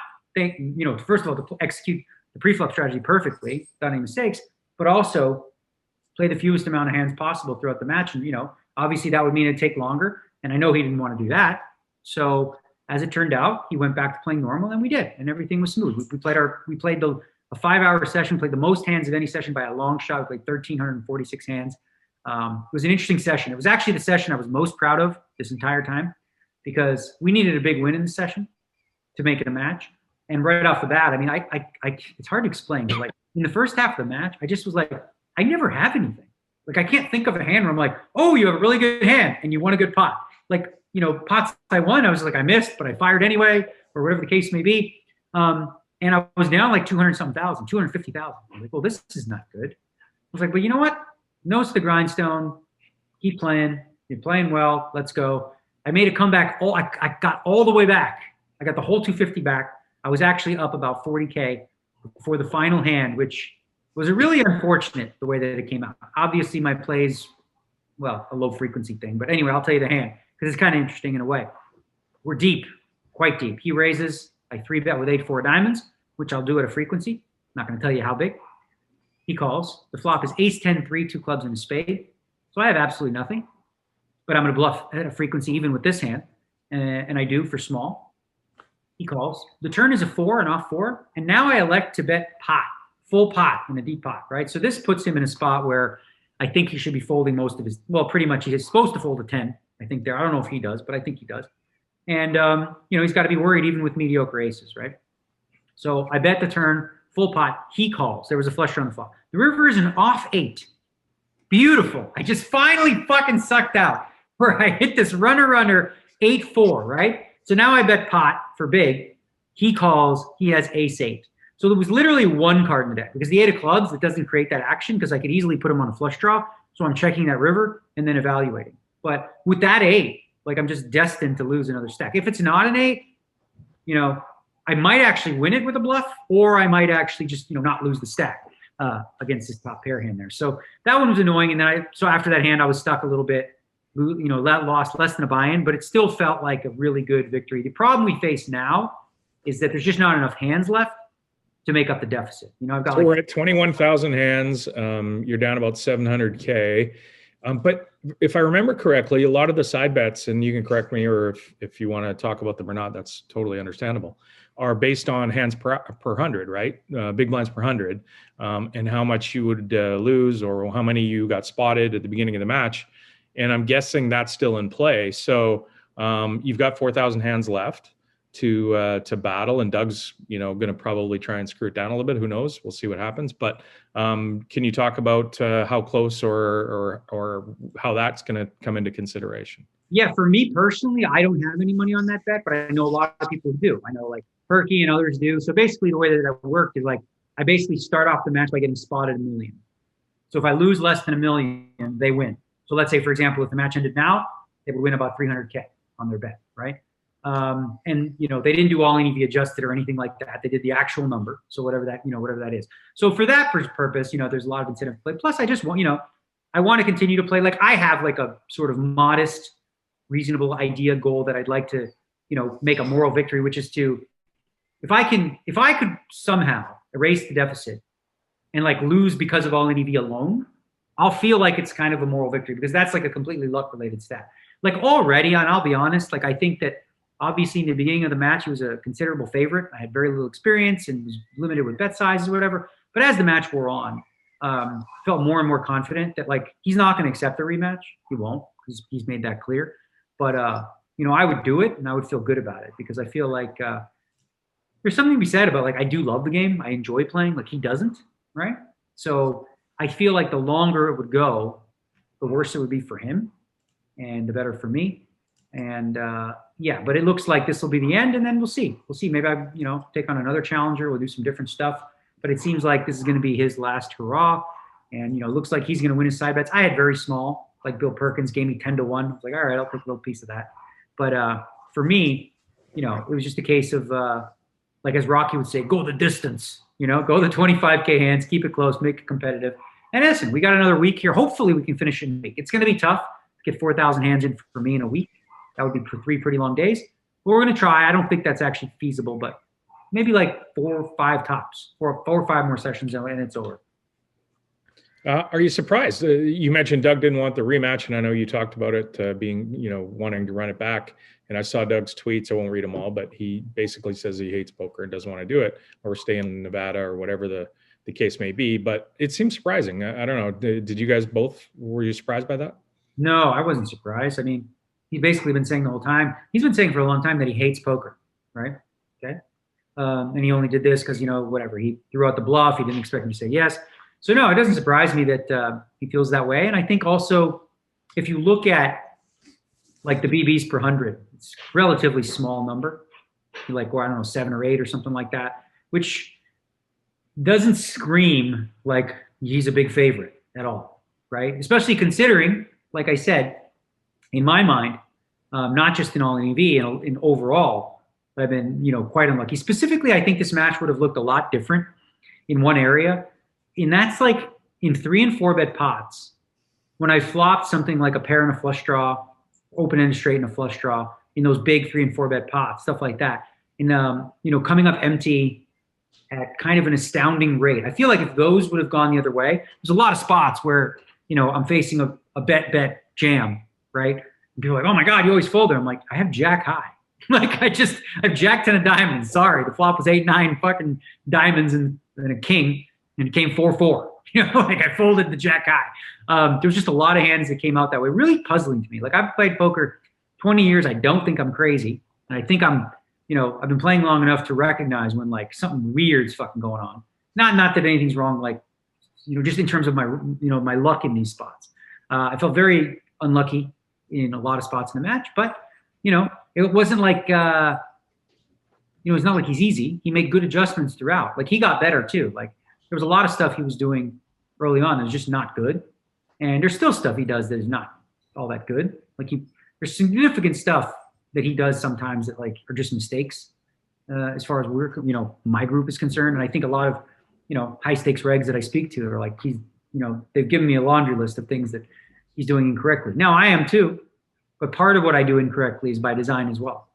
first of all, to execute the pre-flop strategy perfectly, without any mistakes, but also play the fewest amount of hands possible throughout the match. And, obviously that would mean it'd take longer. And I know he didn't want to do that. So as it turned out, he went back to playing normal, and we did, and everything was smooth. We played a 5-hour session, played the most hands of any session by a long shot. We played 1,346 hands. It was an interesting session. It was actually the session I was most proud of this entire time because we needed a big win in the session to make it a match. And right off the bat, I mean, it's hard to explain. But like in the first half of the match, I just was like, I never have anything. Like I can't think of a hand where I'm like, oh, you have a really good hand and you won a good pot. Like, pots I won, I was like, I missed, but I fired anyway, or whatever the case may be. And I was down like 200-something thousand, 250,000. I'm like, well, this is not good. I was like, but you know what? Nose to the grindstone. Keep playing. You're playing well. Let's go. I made a comeback. I got all the way back. I got the whole 250 back. I was actually up about 40K for the final hand, which was really unfortunate the way that it came out. Obviously, my plays, well, a low frequency thing. But anyway, I'll tell you the hand because it's kind of interesting in a way. We're deep, quite deep. He raises. I 3-bet with 8-4 diamonds, which I'll do at a frequency. I'm not going to tell you how big. He calls. The flop is ace-10-3, 2 clubs and a spade. So I have absolutely nothing. But I'm going to bluff at a frequency even with this hand. And I do for small. He calls. The turn is a 4 and off 4. And now I elect to bet pot, full pot in a deep pot, right? So this puts him in a spot where I think he should be folding most of his, well, pretty much he's supposed to fold a 10. I think there. I don't know if he does, but I think he does. And, he's got to be worried even with mediocre aces, right? So I bet the turn, full pot, he calls. There was a flush draw on the flop. The river is an off 8. Beautiful. I just finally fucking sucked out where I hit this runner 8-4, right? So now I bet pot for big. He calls. He has ace-8. So there was literally one card in the deck because the 8 of clubs, it doesn't create that action because I could easily put him on a flush draw. So I'm checking that river and then evaluating. But with that 8, like I'm just destined to lose another stack. If it's not an 8, I might actually win it with a bluff, or I might actually just, not lose the stack against this top pair hand there. So that one was annoying. And then so after that hand, I was stuck a little bit, lost less than a buy-in, but it still felt like a really good victory. The problem we face now is that there's just not enough hands left to make up the deficit. I've got we're at 21,000 hands. You're down about 700K. But if I remember correctly, a lot of the side bets, and you can correct me, or if you want to talk about them or not, that's totally understandable, are based on hands per 100, right? Big blinds per 100, and how much you would lose or how many you got spotted at the beginning of the match. And I'm guessing that's still in play. So you've got 4,000 hands left to battle, and Doug's going to probably try and screw it down a little bit. Who knows? We'll see what happens. But can you talk about how close or how that's going to come into consideration? Yeah, for me personally, I don't have any money on that bet, but I know a lot of people do. I know like Perky and others do. So basically the way that it worked is like I basically start off the match by getting spotted $1 million. So if I lose less than $1 million, they win. So let's say, for example, if the match ended now, they would win about 300K on their bet, right? And they didn't do all EV adjusted or anything like that. They did the actual number. So whatever that is. So for that purpose, there's a lot of incentive to play. Plus I just want, I want to continue to play. Like I have like a sort of modest, reasonable idea goal that I'd like to, make a moral victory, which is to, if I could somehow erase the deficit and like lose because of all EV alone, I'll feel like it's kind of a moral victory because that's like a completely luck related stat. Like already, and I'll be honest, like I think that obviously in the beginning of the match, he was a considerable favorite. I had very little experience and was limited with bet sizes or whatever. But as the match wore on, felt more and more confident that like he's not going to accept the rematch. He won't. He's made that clear. But I would do it and I would feel good about it because I feel like there's something to be said about like I do love the game. I enjoy playing. Like he doesn't, right? So I feel like the longer it would go, the worse it would be for him, and the better for me. And but it looks like this will be the end, and then we'll see. We'll see. Maybe I take on another challenger. We'll do some different stuff. But it seems like this is going to be his last hurrah. And, it looks like he's going to win his side bets. I had very small, like Bill Perkins gave me 10-1. I was like, all right, I'll take a little piece of that. But for me, it was just a case of, like as Rocky would say, go the distance, go the 25K hands, keep it close, make it competitive. And listen, we got another week here. Hopefully we can finish in a week. It's going to be tough to get 4,000 hands in for me in a week. That would be for 3 pretty long days. But we're going to try. I don't think that's actually feasible, but maybe like 4 or 5 tops, 4 or 5 more sessions and it's over. Are you surprised? You mentioned Doug didn't want the rematch, and I know you talked about it being, wanting to run it back. And I saw Doug's tweets. I won't read them all, but he basically says he hates poker and doesn't want to do it or stay in Nevada or whatever the case may be. But it seems surprising. I don't know. Did you guys both, were you surprised by that? No, I wasn't surprised. I mean, he's basically been saying the whole time, he's been saying for a long time that he hates poker, right? Okay. And he only did this because, whatever, he threw out the bluff. He didn't expect him to say yes. So no, it doesn't surprise me that he feels that way. And I think also, if you look at like the BBs per 100, it's a relatively small number, like, I don't know, 7 or 8 or something like that, which doesn't scream like he's a big favorite at all, right? Especially considering, like I said, in my mind, not just in all in EV and in overall, I've been, quite unlucky. Specifically, I think this match would have looked a lot different in one area. And that's like in 3 and 4 bet pots, when I flopped something like a pair and a flush draw, open-ended straight and a flush draw in those big 3 and 4 bet pots, stuff like that. And, coming up empty at kind of an astounding rate. I feel like if those would have gone the other way, there's a lot of spots where, I'm facing a bet jam, right? And people are like, oh my God, you always fold there. I'm like, I have jack high. Like I've jacked 10 of diamonds. Sorry, the flop was 8, 9 fucking diamonds and a king, and it came 4-4. Like I folded the jack high. There was just a lot of hands that came out that way. Really puzzling to me. Like I've played poker 20 years. I don't think I'm crazy, and I think I'm, I've been playing long enough to recognize when like something weird's fucking going on. Not that anything's wrong, like just in terms of my my luck in these spots. I felt very unlucky in a lot of spots in the match, but it wasn't like, it's not like he's easy. He made good adjustments throughout. Like he got better too. Like there was a lot of stuff he was doing early on that was just not good. And there's still stuff he does that is not all that good. Like there's significant stuff that he does sometimes that like are just mistakes as far as my group is concerned. And I think a lot of, high stakes regs that I speak to are like, they've given me a laundry list of things that he's doing incorrectly. Now I am too. But part of what I do incorrectly is by design as well,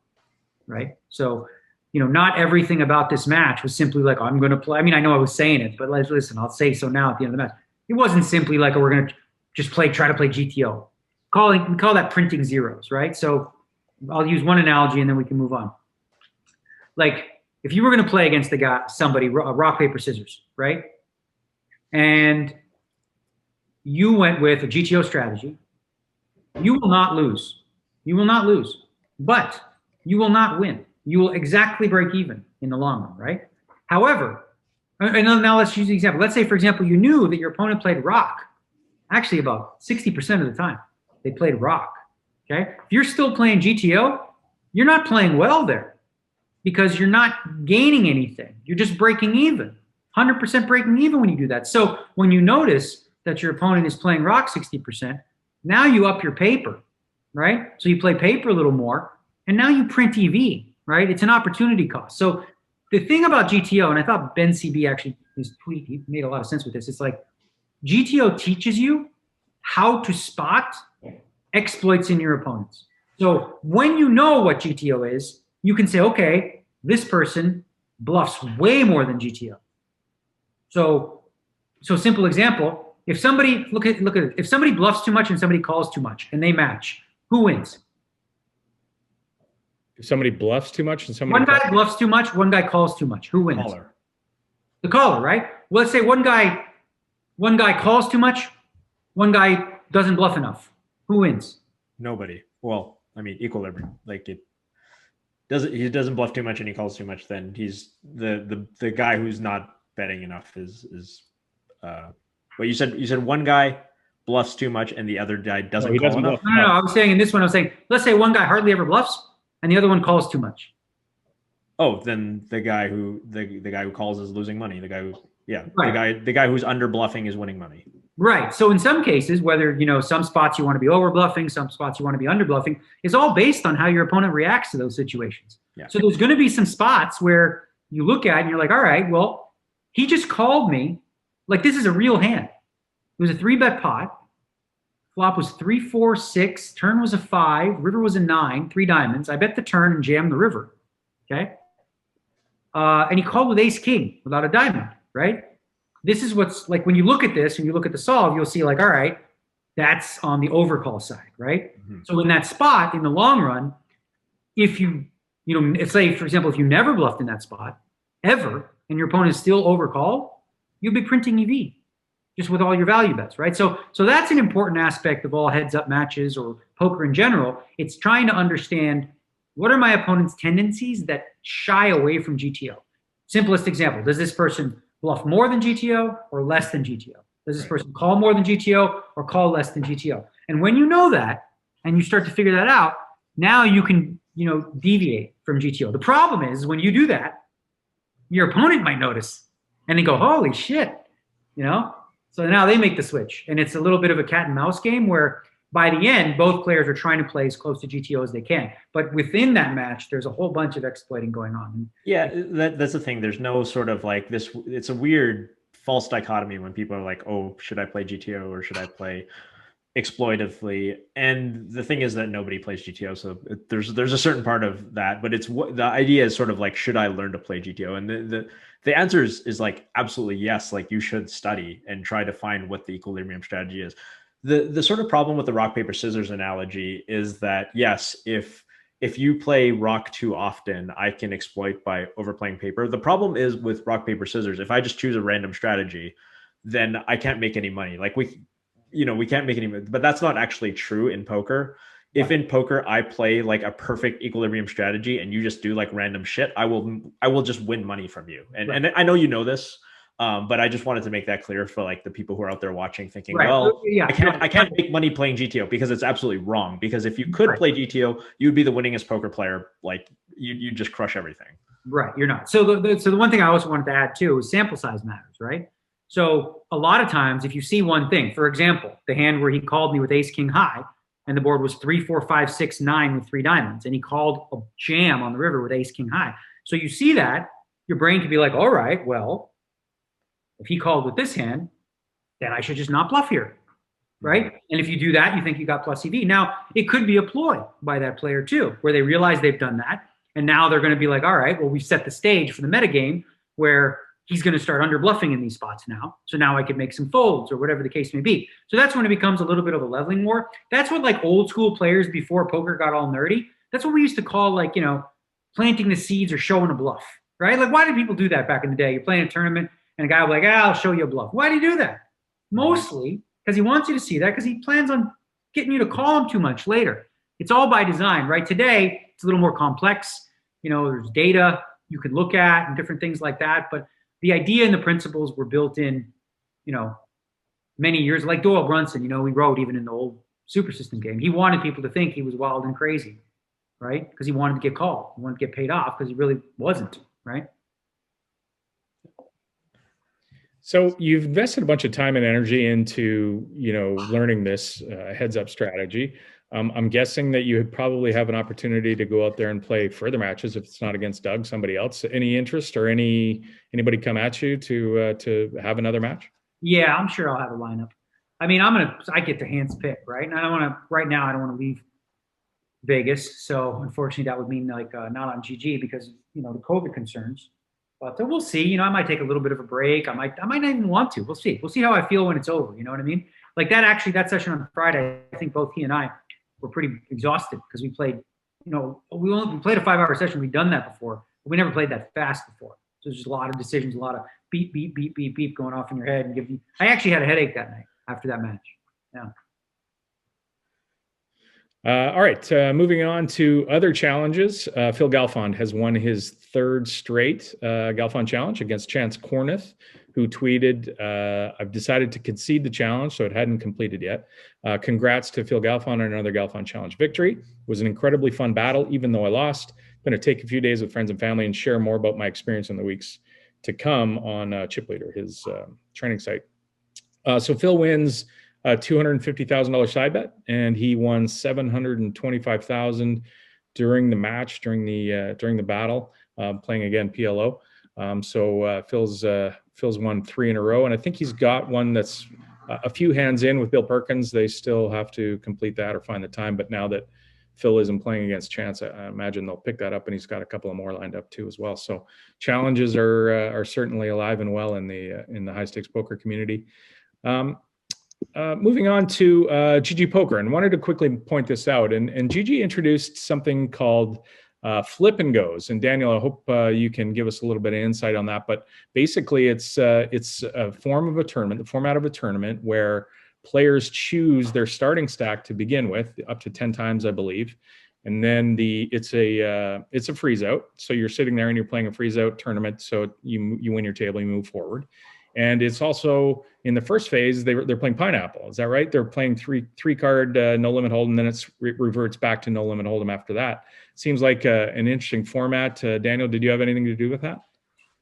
right? So, not everything about this match was simply like, oh, I'm going to play. I mean, I know I was saying it, but listen, I'll say so now at the end of the match. It wasn't simply like, oh, we're going to just try to play GTO. We call that printing zeros, right? So I'll use one analogy and then we can move on. Like if you were going to play against somebody, rock, paper, scissors, right? And you went with a GTO strategy. You will not lose. You will not lose. But you will not win. You will exactly break even in the long run, right? However, and now let's use the example. Let's say, for example, you knew that your opponent played rock. Actually, about 60% of the time, they played rock, okay? If you're still playing GTO, you're not playing well there because you're not gaining anything. You're just breaking even, 100% breaking even when you do that. So when you notice that your opponent is playing rock 60%, now you up your paper, right? So you play paper a little more, and now you print EV, right? It's an opportunity cost. So the thing about GTO, and I thought Ben CB actually, his tweet, he made a lot of sense with this. It's like GTO teaches you how to spot exploits in your opponents. So when you know what GTO is, you can say, okay, this person bluffs way more than GTO. So simple example, if somebody look at it, if somebody bluffs too much and somebody calls too much and they match, who wins? If somebody bluffs too much and somebody One guy bluffs too much, one guy calls too much. Who wins? Caller. The caller, right? Well, let's say one guy calls too much, one guy doesn't bluff enough. Who wins? Nobody. Well, I mean, equilibrium. Like he doesn't bluff too much and he calls too much. Then he's the guy who's not betting enough is. But you said one guy bluffs too much and the other guy doesn't call enough. No. I was saying in this one, I was saying, let's say one guy hardly ever bluffs and the other one calls too much. Oh, then the guy who calls is losing money. The guy who Right. the guy who's under bluffing is winning money. Right. So in some cases, whether, some spots you want to be over bluffing, some spots you want to be under bluffing, is all based on how your opponent reacts to those situations. Yeah. So there's going to be some spots where you look at and you're like, all right, well, he just called me. Like, this is a real hand. It was a 3-bet pot. Flop was 3, 4, 6. Turn was a 5. River was a 9. 3 diamonds. I bet the turn and jammed the river. Okay. And he called with ace king without a diamond, right? This is what's like when you look at this and you look at the solve, you'll see like, all right, that's on the overcall side, right? Mm-hmm. So in that spot, in the long run, if say, for example, if you never bluffed in that spot ever and your opponent is still overcalled, you'll be printing EV just with all your value bets, right? So that's an important aspect of all heads-up matches or poker in general. It's trying to understand what are my opponent's tendencies that shy away from GTO. Simplest example, does this person bluff more than GTO or less than GTO? Does this person call more than GTO or call less than GTO? And when you know that and you start to figure that out, now you can, deviate from GTO. The problem is when you do that, your opponent might notice and they go, holy shit, So now they make the switch. And it's a little bit of a cat and mouse game where by the end, both players are trying to play as close to GTO as they can. But within that match, there's a whole bunch of exploiting going on. Yeah, that's the thing. There's no sort of like this. It's a weird false dichotomy when people are like, oh, should I play GTO or should I play exploitively? And the thing is that nobody plays GTO. So there's a certain part of that. But it's what the idea is sort of like, should I learn to play GTO? And the answer is like, absolutely yes. Like you should study and try to find what the equilibrium strategy is. The sort of problem with the rock, paper, scissors analogy is that, yes, if you play rock too often, I can exploit by overplaying paper. The problem is with rock, paper, scissors, if I just choose a random strategy, then I can't make any money. Like we can't make any money, but that's not actually true in poker. If in poker I play like a perfect equilibrium strategy and you just do like random shit, I will just win money from you. And I know you know this. But I just wanted to make that clear for like the people who are out there watching thinking, I can't make money playing GTO, because it's absolutely wrong. Because if you could play GTO, you'd be the winningest poker player. Like you just crush everything. Right. You're not. So the one thing I also wanted to add too is sample size matters, right? So a lot of times if you see one thing, for example, the hand where he called me with ace king high and the board was 3, 4, 5, 6, 9 with 3 diamonds, and he called a jam on the river with ace king high. So you see that, your brain could be like, all right, well, if he called with this hand, then I should just not bluff here, right? And if you do that, you think you got plus EV. Now, it could be a ploy by that player too, where they realize they've done that, and now they're going to be like, all right, well, we've set the stage for the metagame where he's going to start under bluffing in these spots now. So now I could make some folds or whatever the case may be. So that's when it becomes a little bit of a leveling war. That's what like old school players before poker got all nerdy, that's what we used to call like, planting the seeds or showing a bluff, right? Like why did people do that back in the day? You're playing a tournament, and a guy will be like, I'll show you a bluff. Why do you do that? Mostly because he wants you to see that because he plans on getting you to call him too much later. It's all by design, right? Today, it's a little more complex. There's data you can look at and different things like that. But the idea and the principles were built in, many years. Like Doyle Brunson, he wrote even in the old Super System game. He wanted people to think he was wild and crazy, right? Because he wanted to get called. He wanted to get paid off because he really wasn't, right? So you've invested a bunch of time and energy into, learning this heads-up strategy. I'm guessing that you probably have an opportunity to go out there and play further matches if it's not against Doug, somebody else. Any interest or anybody come at you to have another match? Yeah, I'm sure I'll have a lineup. I mean, I get the hands pick, right? And right now I don't want to leave Vegas. So unfortunately that would mean like not on GG because, the COVID concerns. But we'll see. You know, I might take a little bit of a break. I might not even want to. We'll see. We'll see how I feel when it's over. You know what I mean? Like that session on Friday, I think both he and I were pretty exhausted because we played, you know, we played a 5-hour session. We'd done that before, but we never played that fast before. So there's just a lot of decisions, a lot of beep, beep, beep, beep, beep going off in your head and give you. I actually had a headache that night after that match. Yeah. All right, moving on to other challenges. Phil Galfond has won his third straight Galfond challenge against Chance Corneth, who tweeted, I've decided to concede the challenge, so it hadn't completed yet. Congrats to Phil Galfond on another Galfond challenge victory. It was an incredibly fun battle, even though I lost. I'm going to take a few days with friends and family and share more about my experience in the weeks to come on Chip Leader, his training site. So Phil wins a $250,000 side bet, and he won $725,000 during the match, during the battle, playing again PLO. So Phil's won 3 in a row, and I think he's got one that's a few hands in with Bill Perkins. They still have to complete that or find the time, but now that Phil isn't playing against Chance, I imagine they'll pick that up, and he's got a couple of more lined up too as well. So challenges are certainly alive and well in the high stakes poker community. Moving on to GG Poker, and wanted to quickly point this out. And GG introduced something called Flip and Goes. And Daniel, I hope you can give us a little bit of insight on that. But basically, it's a form of a tournament, the format of a tournament where players choose their starting stack to begin with, up to 10 times, I believe. And then it's a freeze out. So you're sitting there and you're playing a freeze out tournament. So you win your table, you move forward. And it's also in the first phase, they're playing Pineapple. Is that right? They're playing three card no limit hold, and then it reverts back to no limit hold'em after that. Seems like an interesting format. Daniel, did you have anything to do with that?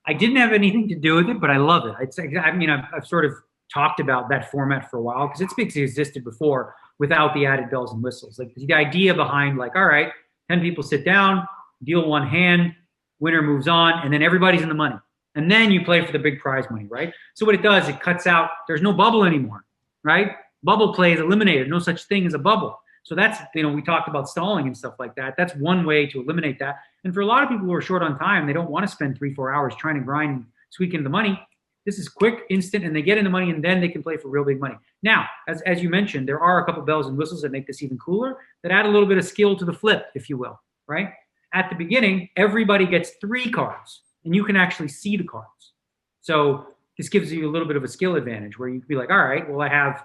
I didn't have anything to do with it, but I love it. I've sort of talked about that format for a while because it's existed before without the added bells and whistles. Like the idea behind, like, all right, 10 people sit down, deal one hand, winner moves on, and then everybody's in the money. And then you play for the big prize money, right? So what it does, it cuts out, there's no bubble anymore, right? Bubble play is eliminated. No such thing as a bubble. So that's, we talked about stalling and stuff like that. That's one way to eliminate that. And for a lot of people who are short on time, they don't want to spend 3-4 hours trying to grind and squeak into the money. This is quick, instant, and they get in the money, and then they can play for real big money. Now, as you mentioned, there are a couple bells and whistles that make this even cooler, that add a little bit of skill to the flip, if you will, right? At the beginning, everybody gets 3 cards. And you can actually see the cards. So this gives you a little bit of a skill advantage where you can be like, all right, well, I have,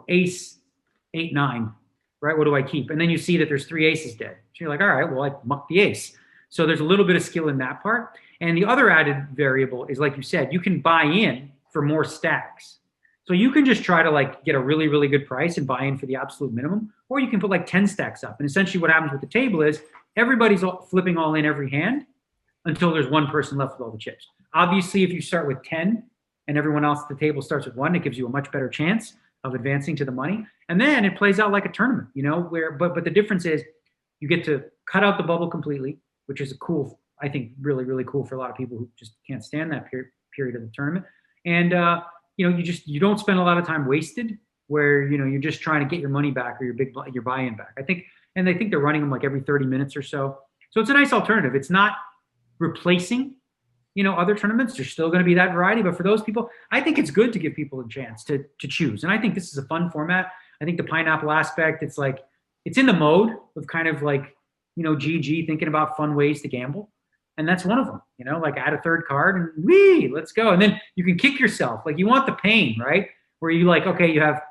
ace, 8, 9, right? What do I keep? And then you see that there's 3 aces dead. So you're like, all right, well, I mucked the ace. So there's a little bit of skill in that part. And the other added variable is, like you said, you can buy in for more stacks. So you can just try to like get a really, really good price and buy in for the absolute minimum, or you can put like 10 stacks up. And essentially what happens with the table is everybody's flipping all in every hand until there's one person left with all the chips. Obviously, if you start with 10 and everyone else at the table starts with 1, it gives you a much better chance of advancing to the money. And then it plays out like a tournament, but the difference is you get to cut out the bubble completely, which is a cool, I think, really, really cool for a lot of people who just can't stand that period of the tournament. And, you don't spend a lot of time wasted where, you're just trying to get your money back or your buy-in back. I think they're running them like every 30 minutes or so. So it's a nice alternative. It's not replacing, other tournaments. There's still going to be that variety. But for those people, I think it's good to give people a chance to choose. And I think this is a fun format. I think the Pineapple aspect, it's like, it's in the mode of kind of like, GG, thinking about fun ways to gamble. And that's one of them, like add a third card and let's go. And then you can kick yourself. Like you want the pain, right? Where you like, okay, you have,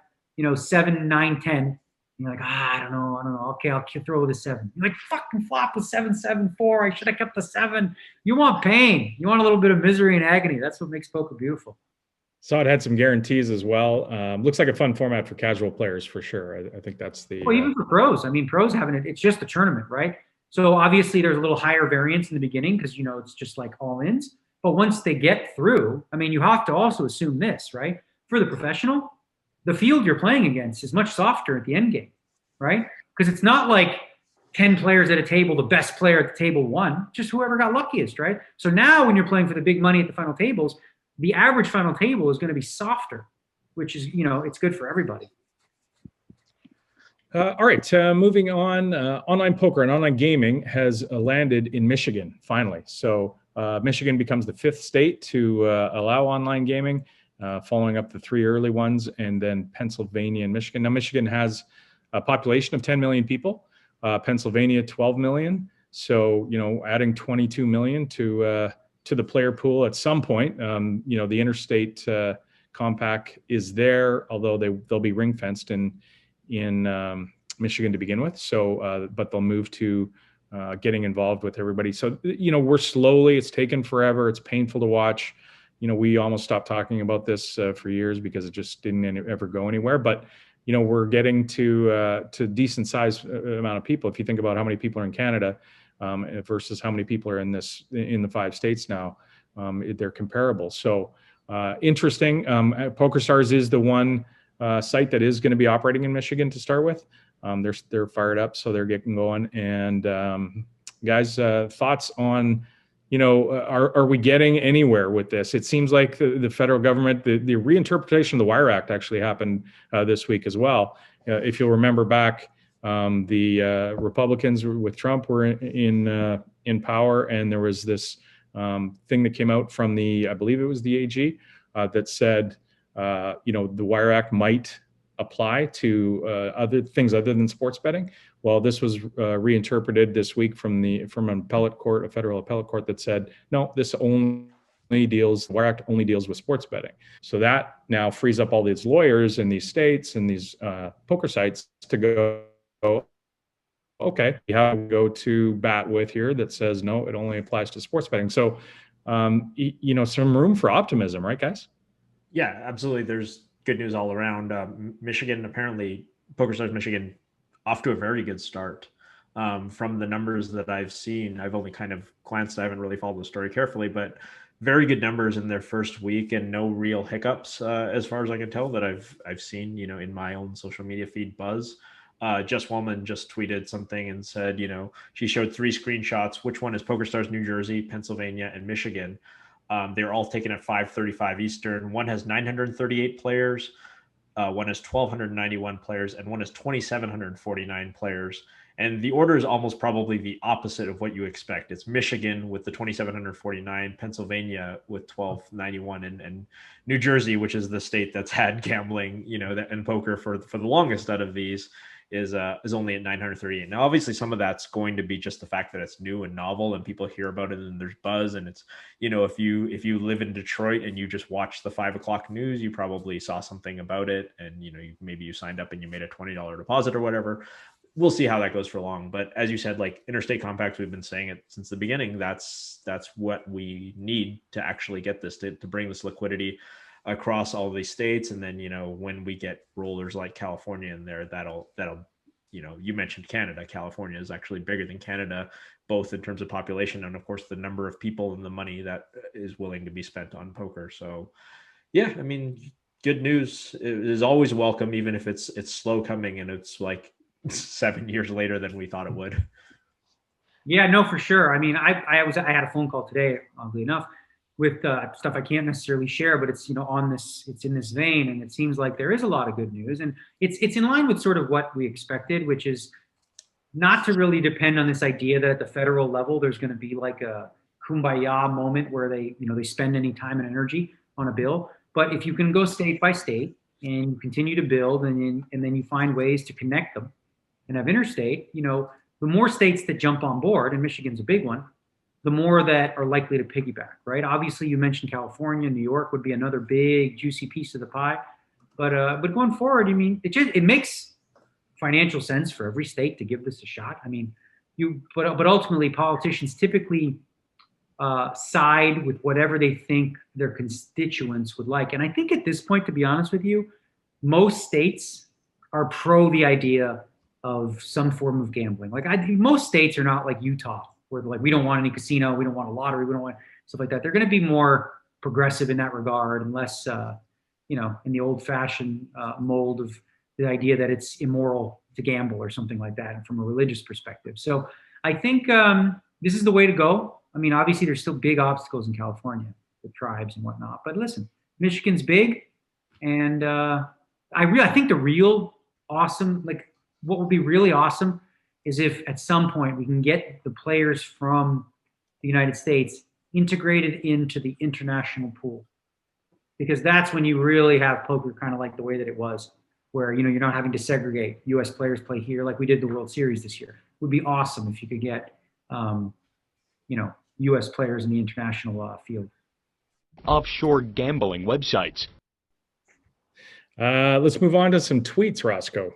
7, 9, 10. You're like, I don't know. Okay, I'll throw the 7. You're like, fucking flop with 7, 7, 4. I should have kept the 7. You want pain. You want a little bit of misery and agony. That's what makes poker beautiful. Saw it had some guarantees as well. Looks like a fun format for casual players for sure. I think that's the. Well, even for pros. I mean, pros having it. It's just a tournament, right? So obviously there's a little higher variance in the beginning because, it's just like all ins. But once they get through, I mean, you have to also assume this, right? For the professional, the field you're playing against is much softer at the end game, right? Because it's not like 10 players at a table, the best player at the table won, just whoever got luckiest, right? So now when you're playing for the big money at the final tables, the average final table is going to be softer, which is, it's good for everybody. All right, moving on. Online poker and online gaming has landed in Michigan finally. So Michigan becomes the 5th state to allow online gaming, following up the 3 early ones, and then Pennsylvania and Michigan. Now, Michigan has a population of 10 million people. Pennsylvania, 12 million. So, adding 22 million to the player pool at some point. The interstate compact is there, although they'll be ring fenced in Michigan to begin with. So, but they'll move to getting involved with everybody. So, we're slowly. It's taken forever. It's painful to watch. We almost stopped talking about this for years because it just didn't ever go anywhere. But we're getting to decent size amount of people. If you think about how many people are in Canada versus how many people are in the 5 states now, they're comparable. So interesting. PokerStars is the one site that is going to be operating in Michigan to start with. They're fired up, so they're getting going. And guys, thoughts on, are we getting anywhere with this? It seems like the federal government, the reinterpretation of the Wire Act actually happened this week as well. If you'll remember back, the Republicans with Trump were in power, and there was this thing that came out from I believe it was the AG, that said, the Wire Act might apply to other things other than sports betting. Well, this was reinterpreted this week from an appellate court, a federal appellate court, that said, no, the Wire Act only deals with sports betting. So that now frees up all these lawyers in these states and these poker sites to go, okay, we have to go to bat with here that says, no, it only applies to sports betting. So, some room for optimism, right, guys? Yeah, absolutely. There's good news all around. Michigan, apparently, PokerStars Michigan, off to a very good start. From the numbers that I've seen, I've only kind of glanced. I haven't really followed the story carefully, but very good numbers in their first week, and no real hiccups as far as I can tell that I've seen. In my own social media feed buzz. Jess Wellman just tweeted something and said, she showed 3 screenshots. Which one is PokerStars New Jersey, Pennsylvania, and Michigan? They're all taken at 5:35 Eastern. One has 938 players, one has 1,291 players, and one has 2,749 players. And the order is almost probably the opposite of what you expect. It's Michigan with the 2,749, Pennsylvania with 1,291, and New Jersey, which is the state that's had gambling, and poker for the longest out of these, is only at 938. Now, obviously, some of that's going to be just the fact that it's new and novel, and people hear about it, and there's buzz. And it's, if you live in Detroit and you just watch the 5 o'clock news, you probably saw something about it, and maybe you signed up and you made a $20 deposit or whatever. We'll see how that goes for long. But as you said, like interstate compacts, we've been saying it since the beginning. That's what we need to actually get this to bring this liquidity across all these states. And then, when we get rollers like California in there, that'll, you mentioned Canada. California is actually bigger than Canada, both in terms of population and of course the number of people and the money that is willing to be spent on poker. So yeah, I mean, good news is always welcome, even if it's slow coming and it's like 7 years later than we thought it would. Yeah, no, for sure. I mean, I had a phone call today, oddly enough, with stuff I can't necessarily share, but it's it's in this vein, and it seems like there is a lot of good news, and it's in line with sort of what we expected, which is not to really depend on this idea that at the federal level there's going to be like a kumbaya moment where they spend any time and energy on a bill. But if you can go state by state and you continue to build, and then you find ways to connect them and have interstate, the more states that jump on board, and Michigan's a big one, the more that are likely to piggyback, right? Obviously, you mentioned California, New York would be another big, juicy piece of the pie. But going forward, I mean, it makes financial sense for every state to give this a shot. I mean, but ultimately, politicians typically side with whatever they think their constituents would like. And I think at this point, to be honest with you, most states are pro the idea of some form of gambling. Like most states are not like Utah, where they're like, we don't want any casino, we don't want a lottery, we don't want stuff like that. They're going to be more progressive in that regard, and less, in the old-fashioned mold of the idea that it's immoral to gamble or something like that from a religious perspective. So I think this is the way to go. I mean, obviously, there's still big obstacles in California with tribes and whatnot. But listen, Michigan's big, and I think the real awesome, like, what would be really awesome is if at some point we can get the players from the United States integrated into the international pool, because that's when you really have poker kind of like the way that it was, where you're not having to segregate. U.S. players play here like we did the World Series this year. It would be awesome if you could get U.S. players in the international field. Offshore gambling websites. Let's move on to some tweets, Roscoe.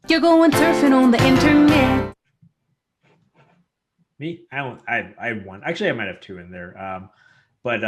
You're going surfing on the internet. Me? I have one. Actually, I might have two in there. But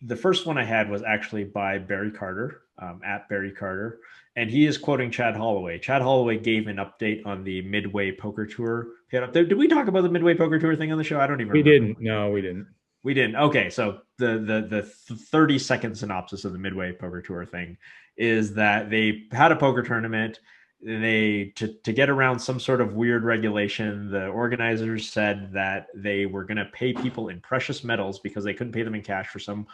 the first one I had was actually by Barry Carter, at Barry Carter. And he is quoting Chad Holloway. Chad Holloway gave an update on the Midway Poker Tour. Did we talk about the Midway Poker Tour thing on the show? I don't even remember. We didn't. No, we didn't. We didn't. Okay, so the 30-second synopsis of the Midway Poker Tour thing is that they had a poker tournament. They to get around some sort of weird regulation, the organizers said that they were going to pay people in precious metals because they couldn't pay them in cash for some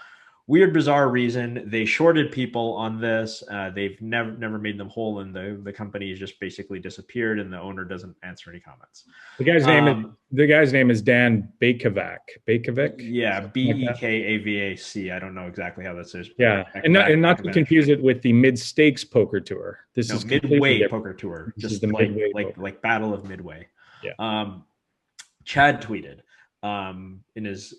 weird, bizarre reason. They shorted people on this. They've never made them whole, and the company has just basically disappeared, and the owner doesn't answer any comments. The guy's name is Dan Bakovac. Bakovic? Yeah, Bekavac. I don't know exactly how that says. Yeah, and not to confuse it with the Mid Stakes Poker Tour. This is Midway Poker Tour. This just is the Midway like Battle of Midway. Yeah. Chad tweeted in his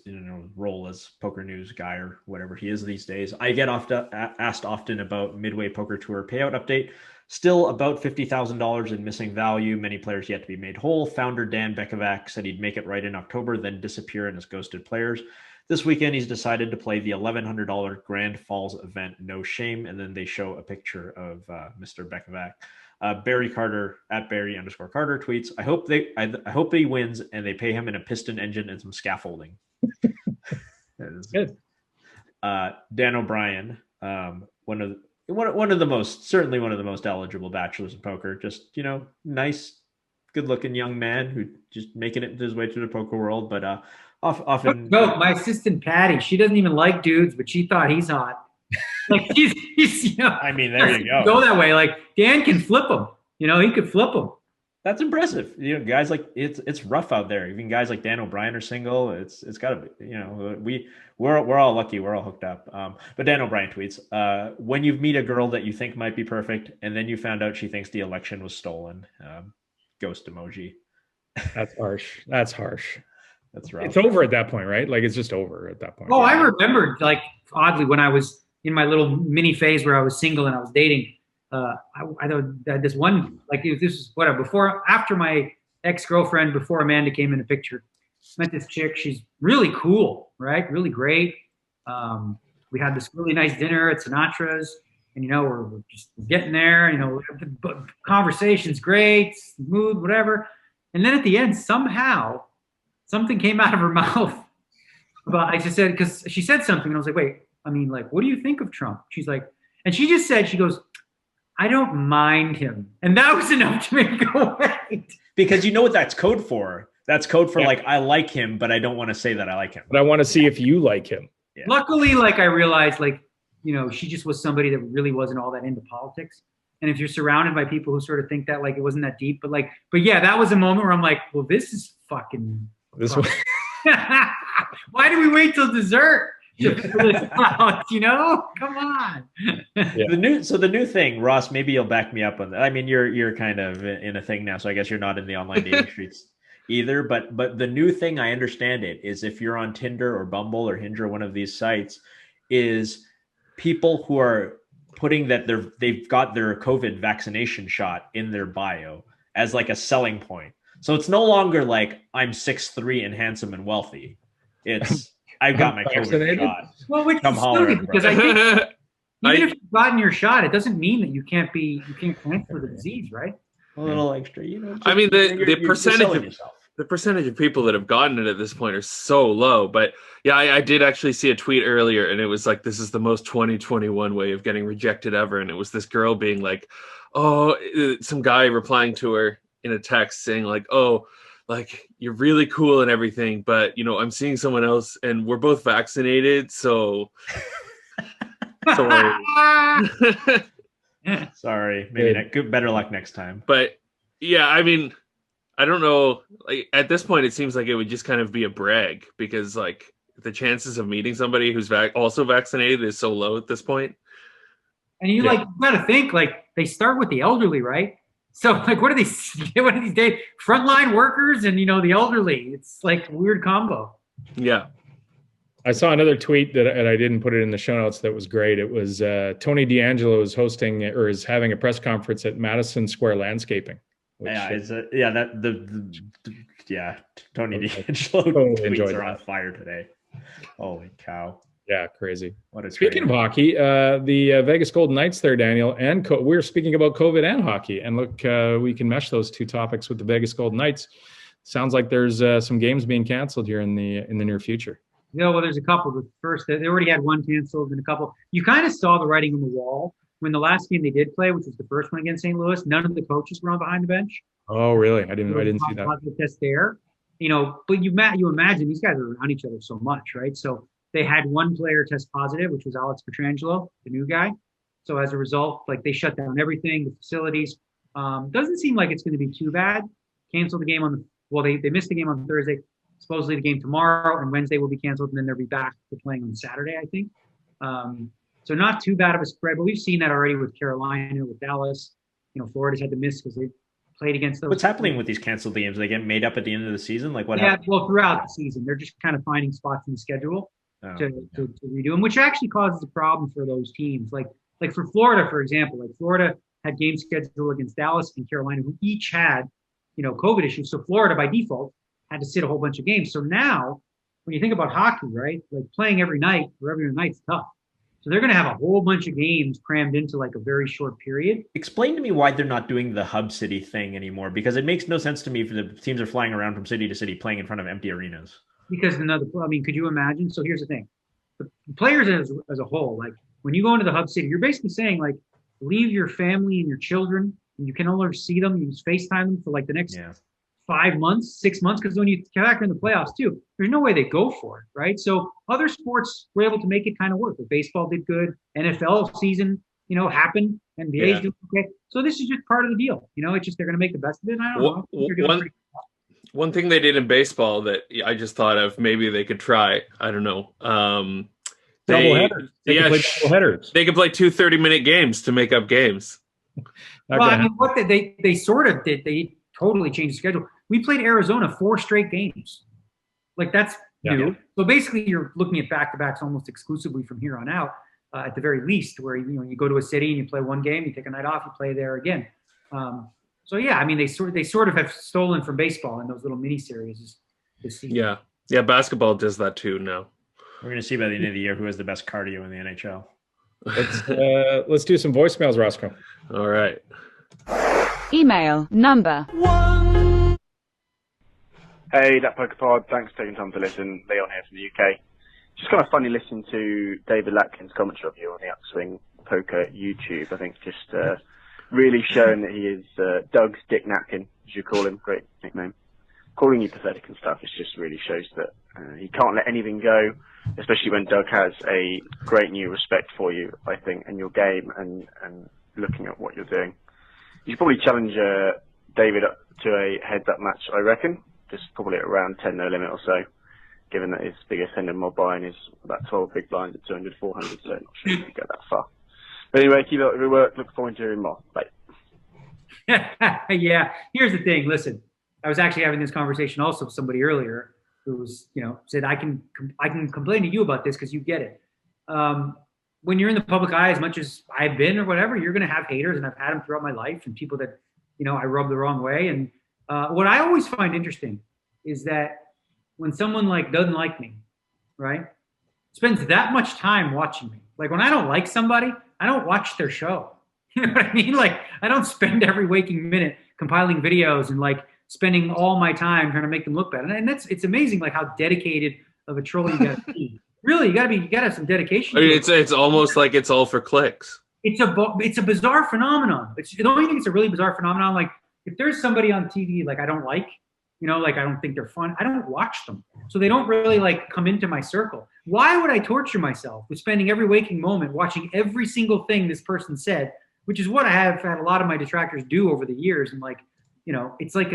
role as poker news guy or whatever he is these days. I get asked often about Midway Poker Tour payout update. Still about $50,000 in missing value. Many players yet to be made whole. Founder Dan Bekovac said he'd make it right in October, then disappear and has ghosted players. This weekend, he's decided to play the $1,100 Grand Falls event, No Shame, and then they show a picture of Mr. Bekovac. Barry Carter at Barry_Carter tweets, I hope he wins and they pay him in a piston engine and some scaffolding. Good. Dan O'Brien, one of the most eligible bachelors in poker. Just nice, good-looking young man who just making it his way through the poker world, but often. No, my assistant Patty, she doesn't even like dudes, but she thought he's hot. Like he's I mean, there you go. Go that way. Like Dan can flip him. He could flip him. That's impressive. Guys like it's rough out there. Even guys like Dan O'Brien are single. It's got to be. We're all lucky. We're all hooked up. But Dan O'Brien tweets, when you meet a girl that you think might be perfect, and then you found out she thinks the election was stolen. Ghost emoji. That's harsh. That's harsh. That's rough. It's over at that point, right? Like it's just over at that point. Oh, I remembered, like, oddly, when I was in my little mini phase where I was single and I was dating, I had this one, like, this was whatever, after my ex-girlfriend, before Amanda came in the picture, met this chick. She's really cool, right? Really great. We had this really nice dinner at Sinatra's, and, we're just getting there, conversation's great, mood, whatever. And then at the end, somehow, something came out of her mouth. But I just said, because she said something, and I was like, wait, what do you think of Trump? She's like, and she just said, she goes, I don't mind him. And that was enough to make it go away. Because you know what that's code for? That's code for like, I like him, but I don't want to say that I like him. But I want to see if you like him. Yeah. Luckily, I realized, she just was somebody that really wasn't all that into politics. And if you're surrounded by people who sort of think that, it wasn't that deep, but yeah, that was a moment where I'm like, well, this is fucking. This one. Why do we wait till dessert to figure this out? Come on. Yeah. The new thing, Ross, maybe you'll back me up on that. I mean, you're kind of in a thing now, so I guess you're not in the online dating streets either. But the new thing, I understand it, is if you're on Tinder or Bumble or Hinge or one of these sites, is people who are putting that they've got their COVID vaccination shot in their bio as a selling point. So it's no longer like I'm 6'3" and handsome and wealthy. It's I've got my COVID shot. Well, which is silly, because I think even if you've gotten your shot, it doesn't mean that you can't transfer the disease, right? A little extra, I mean, the percentage of people that have gotten it at this point are so low. But yeah, I did actually see a tweet earlier, and it was like, this is the most 2021 way of getting rejected ever. And it was this girl being like, some guy replying to her in a text saying you're really cool and everything, but I'm seeing someone else and we're both vaccinated, so sorry. Sorry, maybe better luck next time. But Yeah, I mean, I don't know. Like at this point, it seems like it would just kind of be a brag because like the chances of meeting somebody who's also vaccinated is so low at this point. And you like got to think like they start with the elderly, right? So like, what are these? What are these days? Frontline workers and the elderly. It's like a weird combo. Yeah. I saw another tweet and I didn't put it in the show notes. That was great. It was Tony D'Angelo is hosting or is having a press conference at Madison Square Landscaping. Tony D'Angelo tweets are on fire today. Holy cow! Yeah, crazy. What a Speaking of hockey, the Vegas Golden Knights there, Daniel, and we're speaking about COVID and hockey, and look, we can mesh those two topics with the Vegas Golden Knights. Sounds like there's some games being canceled here in the near future. Yeah, well, there's a couple. The first, they already had one canceled, and a couple. You kind of saw the writing on the wall when the last game they did play, which was the first one against St. Louis. None of the coaches were on behind the bench. Oh, really? I didn't see that. Positive test there, but you imagine these guys are around each other so much, right? So they had one player test positive, which was Alex Pietrangelo, the new guy. So as a result, like they shut down everything, the facilities. Doesn't seem like it's going to be too bad. Canceled the game they missed the game on Thursday. Supposedly the game tomorrow and Wednesday will be canceled, and then they'll be back to playing on Saturday, I think. So not too bad of a spread, but we've seen that already with Carolina, with Dallas. Florida's had to miss because they played against those. What's happening with these canceled games? They get made up at the end of the season? Like what happened? Well, throughout the season, they're just kind of finding spots in the schedule to redo them, which actually causes a problem for those teams. Like for Florida, for example, like Florida had games scheduled against Dallas and Carolina, who each had, COVID issues. So Florida, by default, had to sit a whole bunch of games. So now, when you think about hockey, right, like playing every night or every night's tough. So they're going to have a whole bunch of games crammed into like a very short period. Explain to me why they're not doing the hub city thing anymore, because it makes no sense to me if the teams are flying around from city to city playing in front of empty arenas. Because could you imagine? So here's the thing. The players as a whole, like when you go into the hub city, you're basically saying like, leave your family and your children, and you can only see them, you just FaceTime them for like the next 5 months, 6 months, because when you factor in the playoffs too, there's no way they go for it, right? So other sports were able to make it kind of work. Baseball did good. NFL season, happened. NBA's doing okay. So this is just part of the deal. It's just they're going to make the best of it. And I don't know. One thing they did in baseball that I just thought of, maybe they could try. I don't know. Double headers. They can play double headers. They could play 2 30-minute games to make up games. What they sort of did. They totally changed the schedule. We played Arizona 4 straight games. Like that's new. Yeah. So basically you're looking at back-to-backs almost exclusively from here on out, at the very least, where you go to a city and you play one game, you take a night off, you play there again. They sort of have stolen from baseball in those little mini series this season. Yeah, basketball does that too now. We're going to see by the end of the year who has the best cardio in the NHL. Let's do some voicemails, Roscoe. All right. Email number 1. Hey, that Poker Pod. Thanks for taking time to listen. Leon here from the UK. Just kind of funny listening to David Latkin's commentary of you on the Upswing Poker YouTube. I think just really showing that he is Doug's Dick Napkin, as you call him. Great nickname. Calling you pathetic and stuff, it just really shows that he can't let anything go, especially when Doug has a great new respect for you, I think, and your game and looking at what you're doing. You should probably challenge David to a heads-up match, I reckon. Just probably around 10 no limit or so, given that his biggest hand in mob buying is about 12 big blinds at 200, 400, so not sure you can go that far. But anyway, keep up with your work. Look forward to hearing more. Bye. Yeah, here's the thing. Listen, I was actually having this conversation also with somebody earlier who was, said, I can complain to you about this because you get it. When you're in the public eye, as much as I've been or whatever, you're going to have haters, and I've had them throughout my life, and people that, I rub the wrong way. And what I always find interesting is that when someone doesn't like me, right, spends that much time watching me. Like when I don't like somebody, I don't watch their show. You know what I mean? Like I don't spend every waking minute compiling videos and spending all my time trying to make them look better. And it's amazing how dedicated of a troll you got to be. Really, you got to have some dedication. I mean, it's almost like it's all for clicks. It's a bizarre phenomenon. The only thing it's a really bizarre phenomenon. If there's somebody on TV I don't like, I don't think they're fun, I don't watch them. So they don't really come into my circle. Why would I torture myself with spending every waking moment watching every single thing this person said, which is what I have had a lot of my detractors do over the years. And it's like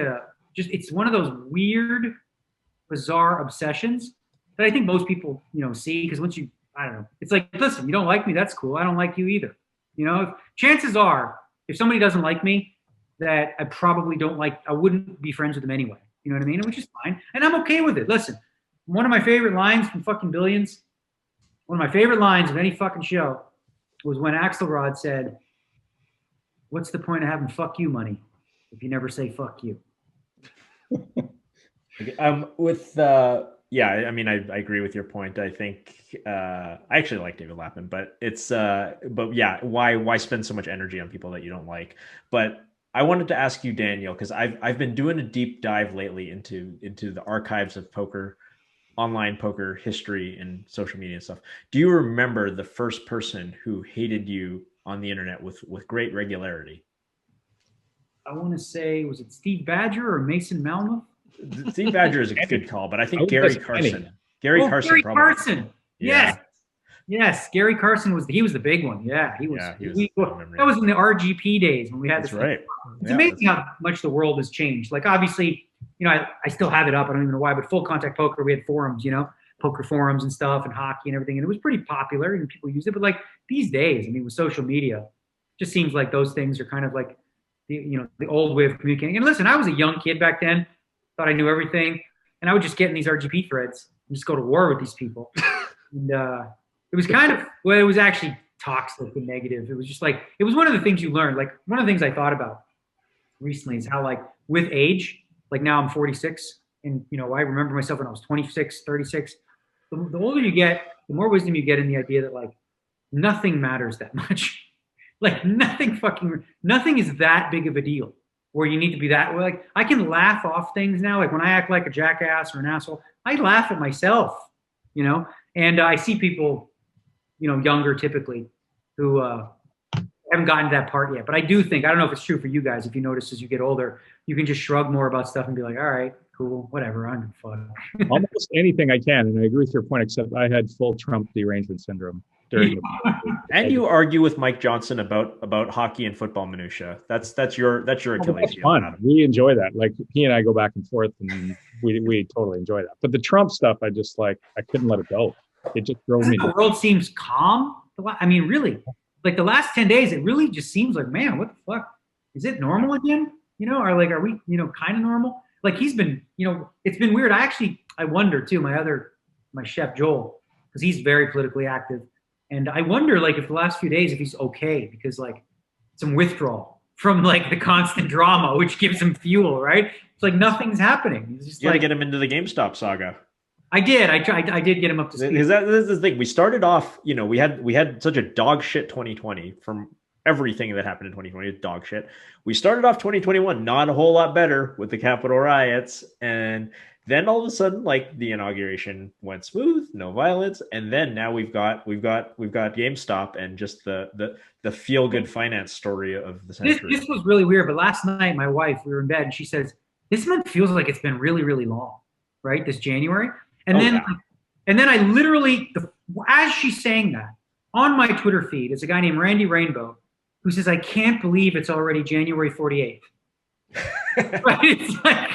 it's one of those weird, bizarre obsessions that I think most people, see, because once I don't know, it's like, listen, you don't like me, that's cool. I don't like you either. Chances are, if somebody doesn't like me, that I wouldn't be friends with them anyway. You know what I mean? Which is fine. And I'm okay with it. Listen, one of my favorite lines from fucking Billions, one of my favorite lines of any fucking show was when Axelrod said, "What's the point of having fuck you money if you never say fuck you?" I mean, I agree with your point. I think I actually like David Lappin, but why spend so much energy on people that you don't like? But I wanted to ask you, Daniel, because I've been doing a deep dive lately into the archives of poker, online poker history and social media and stuff. Do you remember the first person who hated you on the internet with great regularity? I want to say, was it Steve Badger or Mason Malmuth? Steve Badger is a good call, but I think Gary Carson. Gary Carson. Yes. Yes, Gary Carson was the big one. Yeah, he was. That was in the RGP days when we had this. That's right. It's amazing how much the world has changed. Like, obviously, I still have it up. I don't even know why, but Full Contact Poker, we had forums, poker forums and stuff, and hockey and everything, and it was pretty popular and people used it. But like these days, I mean, with social media, it just seems like those things are kind of like the old way of communicating. And listen, I was a young kid back then, thought I knew everything, and I would just get in these RGP threads and just go to war with these people. And it was it was actually toxic and negative. It was just like, it was one of the things you learned. Like, one of the things I thought about recently is how, like, with age, like now I'm 46, and I remember myself when I was 26, 36. The older you get, the more wisdom you get in the idea that, like, nothing matters that much. Like, nothing is that big of a deal where you need to be that. Like, I can laugh off things now. Like, when I act like a jackass or an asshole, I laugh at myself, and I see people, younger typically, who haven't gotten to that part yet. But I do think, I don't know if it's true for you guys, if you notice as you get older, you can just shrug more about stuff and be like, all right, cool, whatever, I'm fun. Almost anything I can, and I agree with your point, except I had full Trump derangement syndrome during and you argue with Mike Johnson about hockey and football minutia. That's your Achilles that's heel. Fun. We enjoy that. Like, he and I go back and forth, and we totally enjoy that. But the Trump stuff, I couldn't let it go. It just drove me. The world seems calm. I mean, really, like the last 10 days, it really just seems like, man, what the fuck? Is it normal again? Are we, kind of normal? Like, he's been, it's been weird. I wonder too, my chef Joel, because he's very politically active. And I wonder, like, if the last few days, if he's okay, because, like, some withdrawal from, like, the constant drama, which gives him fuel, right? It's like nothing's happening. He's just you gotta get him into the GameStop saga. I did. I did get him up to speed. Because this is the thing. We started off, we had such a dog shit 2020 from everything that happened in 2020. Dog shit. We started off 2021 not a whole lot better with the Capitol riots, and then all of a sudden, like, the inauguration went smooth, no violence, and then now we've got GameStop and just the feel good finance story of the century. This was really weird. But last night, my wife, we were in bed, and she says, "This month feels like it's been really, really long, right? This January." And then I literally, as she's saying that, on my Twitter feed is a guy named Randy Rainbow who says, "I can't believe it's already January 48th." Right? It's like,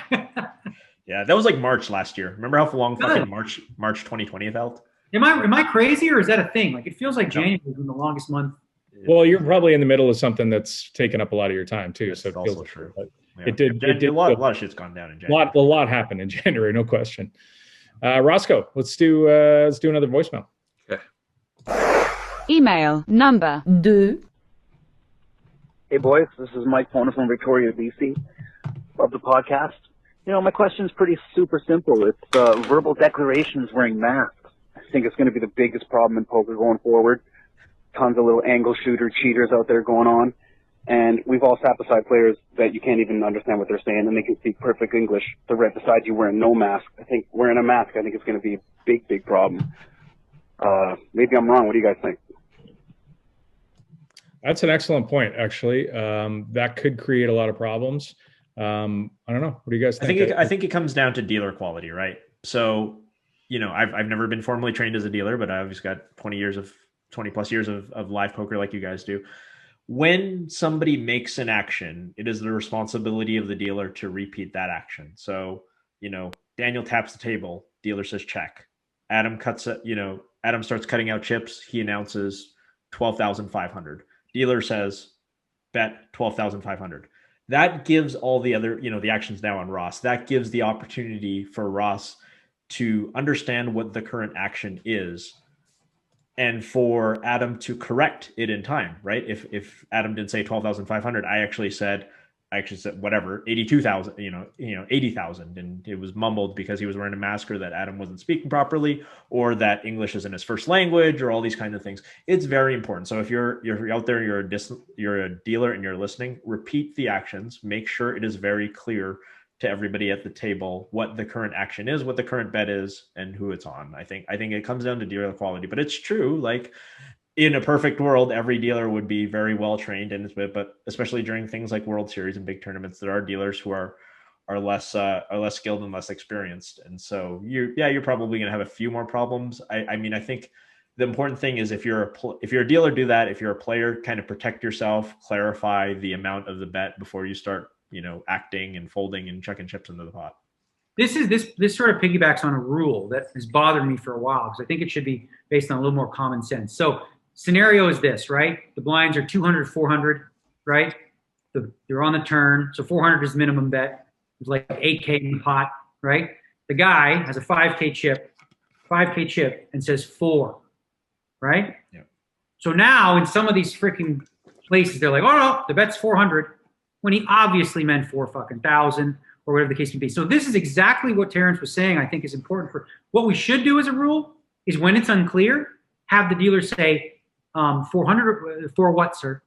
yeah, that was like March last year. Remember how long fucking March 2020 felt? Am I crazy, or is that a thing? Like, it feels like January has been the longest month. Well, you're probably in the middle of something that's taken up a lot of your time too. That's so it also feels true. Yeah. It did a lot of shit's gone down in January. A lot happened in January, no question. Roscoe, let's do another voicemail. Okay. Email number 2. Hey boys, this is Mike Pona from Victoria, BC. Love the podcast. My question is pretty super simple. It's verbal declarations wearing masks. I think it's going to be the biggest problem in poker going forward. Tons of little angle shooter cheaters out there going on. And we've all sat beside players that you can't even understand what they're saying, and they can speak perfect English. They're right beside you wearing no mask. I think wearing a mask, I think it's going to be a big, big problem. Maybe I'm wrong. What do you guys think? That's an excellent point, actually. That could create a lot of problems. I don't know. What do you guys think? I think it comes down to dealer quality, right? So, I've never been formally trained as a dealer, but I've just got 20 plus years of live poker like you guys do. when somebody makes an action, it is the responsibility of the dealer to repeat that action. So, Daniel taps the table, dealer says check. Adam cuts it, Adam starts cutting out chips. He announces 12,500. Dealer says bet 12,500. That gives all the other, the actions now on Ross. That gives the opportunity for Ross to understand what the current action is and for Adam to correct it in time, right? If Adam didn't say 12,500, I actually said whatever, 82,000, 80,000, and it was mumbled because he was wearing a mask or that Adam wasn't speaking properly or that English isn't his first language or all these kinds of things. It's very important. So if you're out there, you're a dealer and you're listening, repeat the actions, make sure it is very clear to everybody at the table what the current action is, what the current bet is, and who it's on. I think it comes down to dealer quality, but it's true. Like, in a perfect world, every dealer would be very well trained in this bit, but especially during things like World Series and big tournaments, there are dealers who are less skilled and less experienced. And so you're probably going to have a few more problems. I mean, I think the important thing is if you're a dealer, do that. If you're a player, kind of protect yourself, clarify the amount of the bet before you start, acting and folding and chucking chips into the pot. This sort of piggybacks on a rule that has bothered me for a while because I think it should be based on a little more common sense. So scenario is this, right? The blinds are 200, 400, right? They're on the turn. So 400 is minimum bet. It's like 8K in the pot, right? The guy has a 5K chip and says 4, right? Yeah. So now in some of these freaking places, they're like, oh no, the bet's 400 when he obviously meant 4,000 or whatever the case may be. So this is exactly what Terrence was saying. I think is important for what we should do as a rule is when it's unclear, have the dealer say, 400 for what, sir?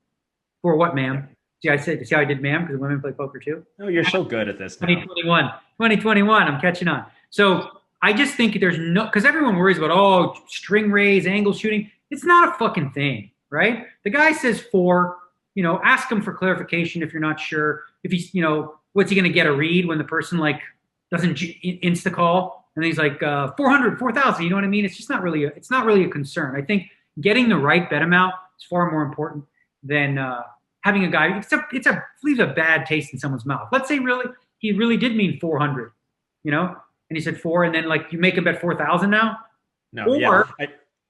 For what, ma'am? See how I did ma'am because women play poker too. Oh, you're so good at this now. 2021. I'm catching on. So I just think there's because everyone worries about string raise, angle shooting. It's not a fucking thing, right? The guy says 4. Ask him for clarification if you're not sure. If he's, what's he going to get a read when the person doesn't insta call and he's like 400, 4,000. You know what I mean? It's just not really a concern. I think getting the right bet amount is far more important than having a guy. It leaves a bad taste in someone's mouth. Let's say he really did mean 400, and he said 4, and then you make him bet 4,000 now. No,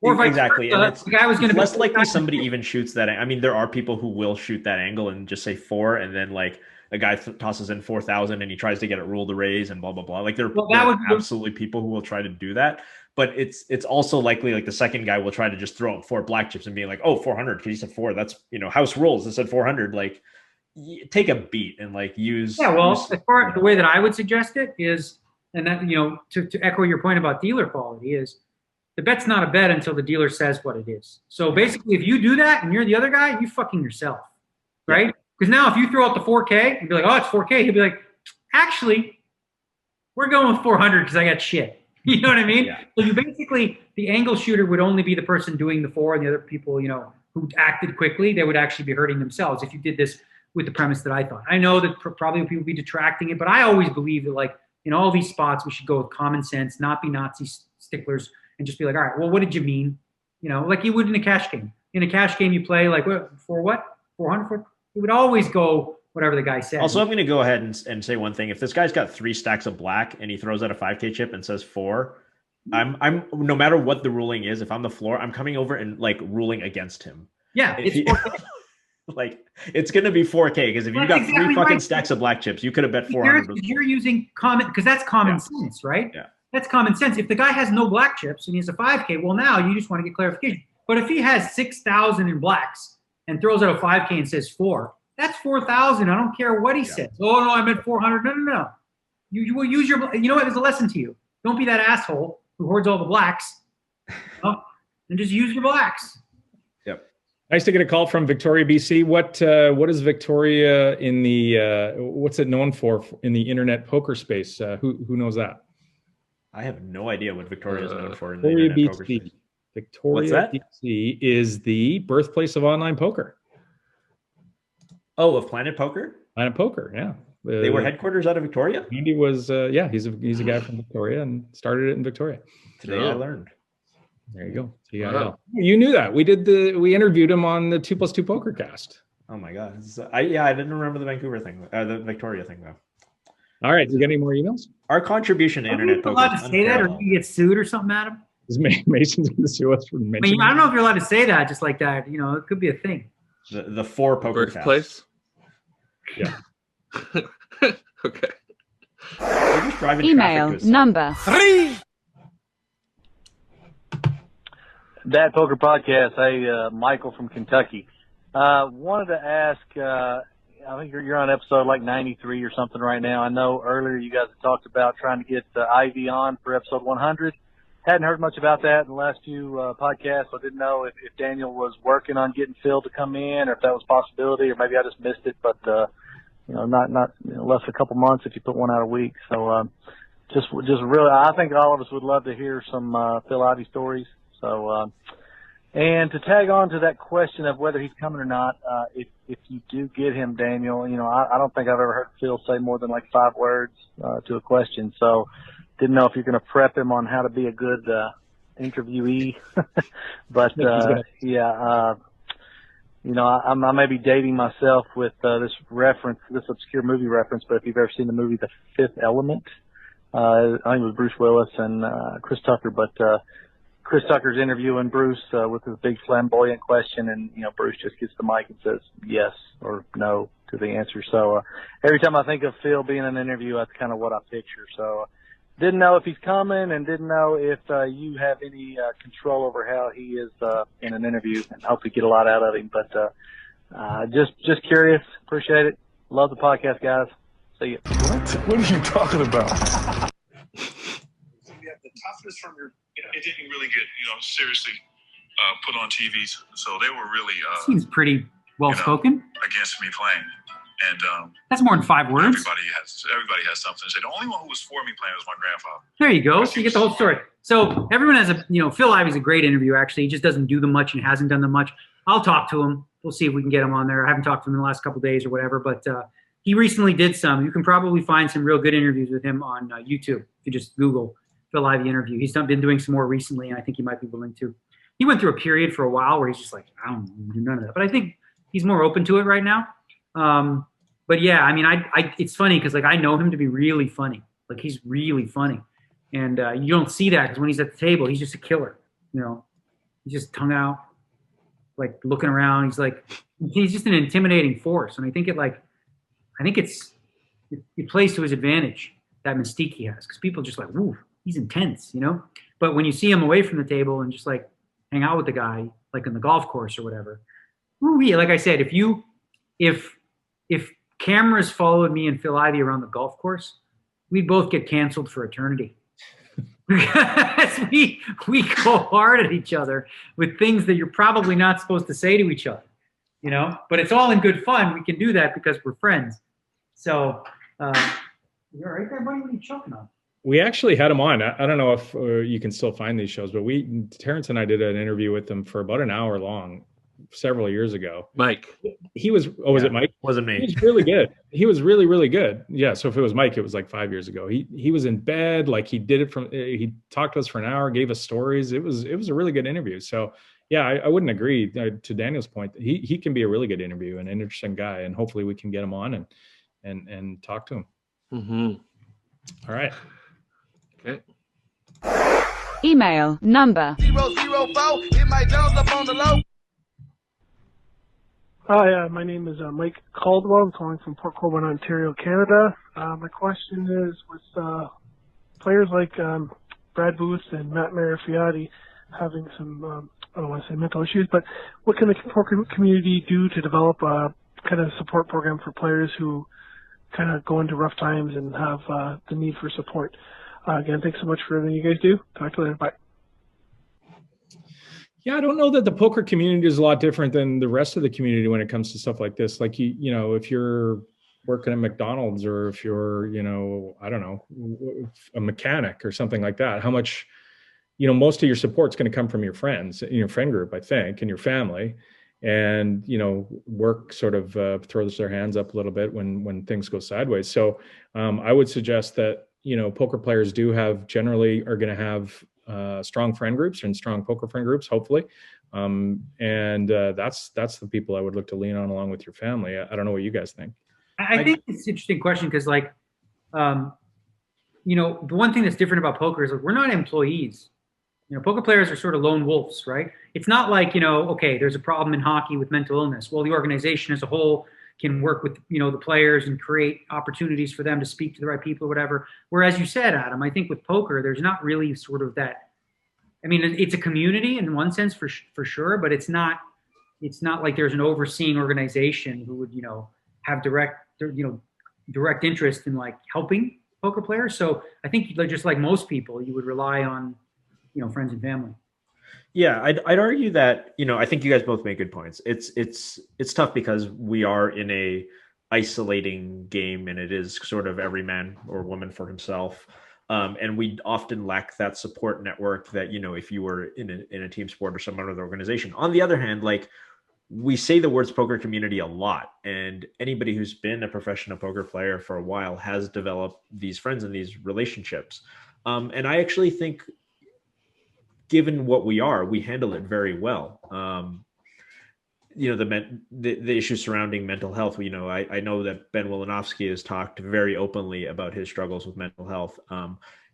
or exactly. Versa, and the guy was going to be less likely somebody even shoots that. I mean, there are people who will shoot that angle and just say 4, and then a guy tosses in 4,000 and he tries to get it ruled to raise and blah blah blah. There are absolutely people who will try to do that. But it's also likely the second guy will try to just throw up 4 black chips and be like, oh, 400 because he said 4. That's house rules. It said 400. Take a beat and use. Yeah, well, as far as the way that I would suggest it is, and that to echo your point about dealer quality is, the bet's not a bet until the dealer says what it is. So basically, if you do that and you're the other guy, you fucking yourself, right? Because now if you throw out the 4K and be like, oh, it's 4K, he'll be like, actually, we're going with 400 because I got shit. You know what I mean? Yeah. So you basically, the angle shooter would only be the person doing the 4, and the other people, who acted quickly, they would actually be hurting themselves if you did this with the premise that I thought. I know that probably people would be detracting it, but I always believe that in all these spots, we should go with common sense, not be Nazi sticklers, and just be like, all right, well, what did you mean? Like you would in a cash game. In a cash game, you play for what? 400? You would always go whatever the guy said. Also, I'm going to go ahead and say one thing. If this guy's got 3 stacks of black and he throws out a 5K chip and says 4, I'm no matter what the ruling is, if I'm the floor, I'm coming over and ruling against him. Yeah, it's going to be 4K because if you got exactly 3 fucking stacks of black chips, you could have bet 400. You're using because that's common sense, right? Yeah. That's common sense. If the guy has no black chips and he has a 5K, well, now you just want to get clarification. But if he has 6,000 in blacks and throws out a 5K and says 4, that's 4,000. I don't care what he says. Oh, no, I meant 400. No. You will use your, you know what, there's a lesson to you. Don't be that asshole who hoards all the blacks, and just use your blacks. Yep. Nice to get a call from Victoria, BC. What is Victoria in the, what's it known for in the internet poker space? Who knows that? I have no idea what Victoria is known for in the internet poker space. Victoria, BC is the birthplace of online poker. Oh, of Planet Poker? Planet Poker, yeah. They were headquarters out of Victoria? Andy was, he's a guy from Victoria and started it in Victoria. Today I learned. There you go. You knew that. We interviewed him on the 2+2 Poker Cast. Oh my god. I didn't remember the Vancouver thing, the Victoria thing though. All right, you got any more emails? Our contribution to Are we internet even allowed poker to is say that, or unparalleled. you get sued or something, Adam? Is Mason's going to sue us for I mentioning? mean, I don't know if you're allowed to say that just like that. You know, it could be a thing. The four poker Birthplace? Yeah. Okay. We're just driving Email traffic to a number 3. That Poker Podcast. Hey, Michael from Kentucky. Wanted to ask, I think you're on episode like 93 or something right now. I know earlier you guys have talked about trying to get Ivey on for episode 100. Hadn't heard much about that in the last few podcasts. I didn't know if Daniel was working on getting Phil to come in, or if that was a possibility, or maybe I just missed it. But not less than a couple months if you put one out a week. So just really, I think all of us would love to hear some Phil Ivey stories. So and to tag on to that question of whether he's coming or not, if you do get him, Daniel, I don't think I've ever heard Phil say more than like 5 words to a question. So didn't know if you're going to prep him on how to be a good interviewee. But I may be dating myself with this obscure movie reference. But if you've ever seen the movie The Fifth Element, I think it was Bruce Willis and Chris Tucker, but Chris Tucker's interviewing Bruce with his big flamboyant question, and Bruce just gets the mic and says yes or no to the answer. So every time I think of Phil being in an interview, that's kind of what I picture. So didn't know if he's coming, and didn't know if you have any control over how he is in an interview, and hope you get a lot out of him. But just curious. Appreciate it. Love the podcast, guys. See you. What are you talking about? The toughness from your, it didn't really get, seriously put on TVs. So they were really Seems pretty well spoken. Against me playing. And that's more than 5 words. Everybody has something to say. The only one who was for me playing was my grandfather. There you go. So you get the whole story. So everyone has Phil Ivey's a great interview, actually. He just doesn't do them much and hasn't done them much. I'll talk to him. We'll see if we can get him on there. I haven't talked to him in the last couple of days or whatever, but he recently did some. You can probably find some real good interviews with him on YouTube. If you just Google Phil Ivey interview. He's been doing some more recently, and I think he might be willing to. He went through a period for a while where he's just like, I don't do none of that. But I think he's more open to it right now. But yeah, I mean, it's funny because like I know him to be really funny. Like he's really funny, and you don't see that because when he's at the table, he's just a killer. He's just tongue out, like looking around. He's just an intimidating force, and I think it plays to his advantage, that mystique he has, because people are just like, woo, he's intense, But when you see him away from the table and just like hang out with the guy, like in the golf course or whatever, ooh, yeah, like I said, if cameras followed me and Phil Ivey around the golf course, we'd both get canceled for eternity. Because we go hard at each other with things that you're probably not supposed to say to each other, But it's all in good fun. We can do that because we're friends. So, you're right there, buddy. What are you choking on? We actually had him on. I don't know if you can still find these shows, but Terrence and I did an interview with him for about an hour long several years ago. Mike. He was, was it Mike? Wasn't me. He was really good. He was really, really good. Yeah. So if it was Mike, it was like 5 years ago. He was in bed. Like he talked to us for an hour, gave us stories. It was a really good interview. So yeah, I wouldn't agree to Daniel's point. He can be a really good interview, an interesting guy, and hopefully we can get him on and talk to him. Mm-hmm. All right. Okay. Email number 004. Hit Mike Jones up on the low. Hi, my name is Mike Caldwell. I'm calling from Port Colborne, Ontario, Canada. My question is, with players like Brad Booth and Matt Marafiati having some, I don't want to say mental issues, but what can the poker community do to develop a kind of support program for players who kind of go into rough times and have the need for support? Again, thanks so much for everything you guys do. Talk to you later. Bye. Yeah, I don't know that the poker community is a lot different than the rest of the community when it comes to stuff like this. Like, if you're working at McDonald's, or if you're, I don't know, a mechanic or something like that, how much, most of your support's going to come from your friends, your friend group, I think, and your family. And, work sort of throws their hands up a little bit when things go sideways. So I would suggest that, poker players generally are going to have strong friend groups and strong poker friend groups, hopefully. That's the people I would look to lean on along with your family. I don't know what you guys think. I think it's an interesting question because, like, you know, the one thing that's different about poker is like, we're not employees. You know, poker players are sort of lone wolves, right? It's not like, you know, okay, there's a problem in hockey with mental illness. Well, the organization as a whole can work with, you know, the players and create opportunities for them to speak to the right people or whatever. Whereas you said, Adam, I think with poker, there's not really sort of that. I mean, it's a community in one sense for sure, but it's not like there's an overseeing organization who would, you know, have direct interest in like helping poker players. So I think just like most people, you would rely on, you know, friends and family. Yeah, I'd argue that, you know, I think you guys both make good points. It's tough because we are in a isolating game, and it is sort of every man or woman for himself. And we often lack that support network that, you know, if you were in a team sport or some other organization. On the other hand, like, we say the words poker community a lot, and anybody who's been a professional poker player for a while has developed these friends and these relationships. And I actually think, given what we are, we handle it very well. You know, the issues surrounding mental health, you know, I know that Ben Wilanowski has talked very openly about his struggles with mental health.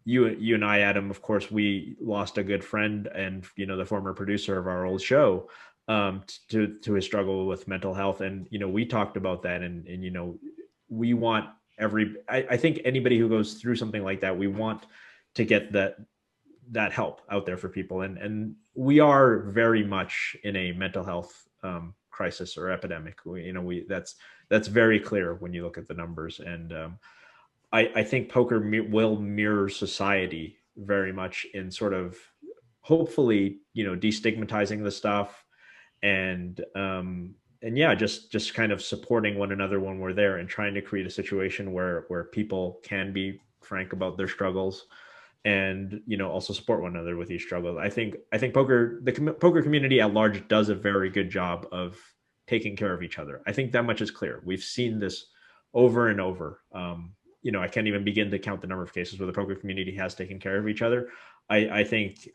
You and I, Adam, of course, we lost a good friend and, you know, the former producer of our old show, to his struggle with mental health. And, you know, we talked about that, and you know, we want I think anybody who goes through something like that, we want to get that help out there for people. And we are very much in a mental health crisis or epidemic. That's very clear when you look at the numbers. And I think poker will mirror society very much in sort of, hopefully, you know, destigmatizing the stuff, and yeah, just kind of supporting one another when we're there, and trying to create a situation where people can be frank about their struggles, and, you know, also support one another with these struggles. I think the poker community at large does a very good job of taking care of each other. I think that much is clear. We've seen this over and over. You know, I can't even begin to count the number of cases where the poker community has taken care of each other. I think,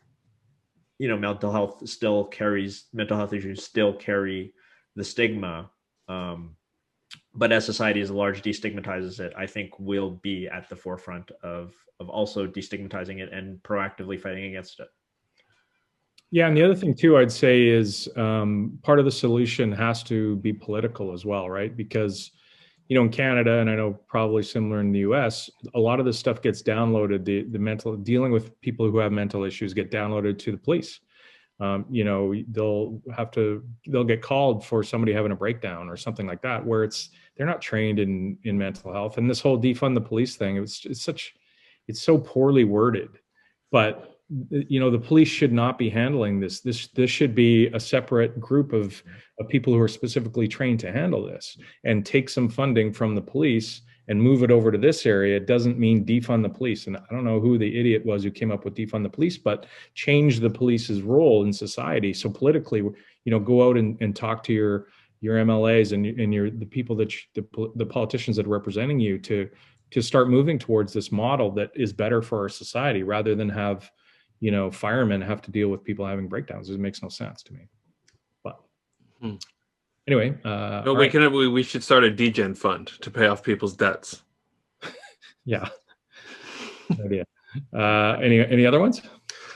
you know, mental health issues still carry the stigma. But as society as a large destigmatizes it, I think we'll be at the forefront of also destigmatizing it and proactively fighting against it. Yeah, and the other thing too, I'd say is part of the solution has to be political as well, right? Because, you know, in Canada, and I know probably similar in the US, a lot of this stuff gets downloaded. The dealing with people who have mental issues get downloaded to the police. You know, they'll get called for somebody having a breakdown or something like that, where they're not trained in mental health. And this whole defund the police thing, it's so poorly worded. But, you know, the police should not be handling this. This should be a separate group of people who are specifically trained to handle this, and take some funding from the police and move it over to this area. It doesn't mean defund the police. And I don't know who the idiot was who came up with defund the police, but change the police's role in society. So politically, you know, go out and talk to your MLAs and the people the politicians that are representing you to start moving towards this model that is better for our society, rather than have, you know, firemen have to deal with people having breakdowns. It makes no sense to me. But anyway, we should start a degen fund to pay off people's debts. Yeah. Good idea. Any other ones?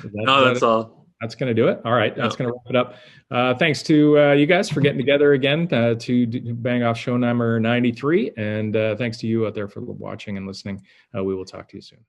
That's all. That's going to do it. All right. That's going to wrap it up. Thanks to you guys for getting together again to bang off show number 93. And thanks to you out there for watching and listening. We will talk to you soon.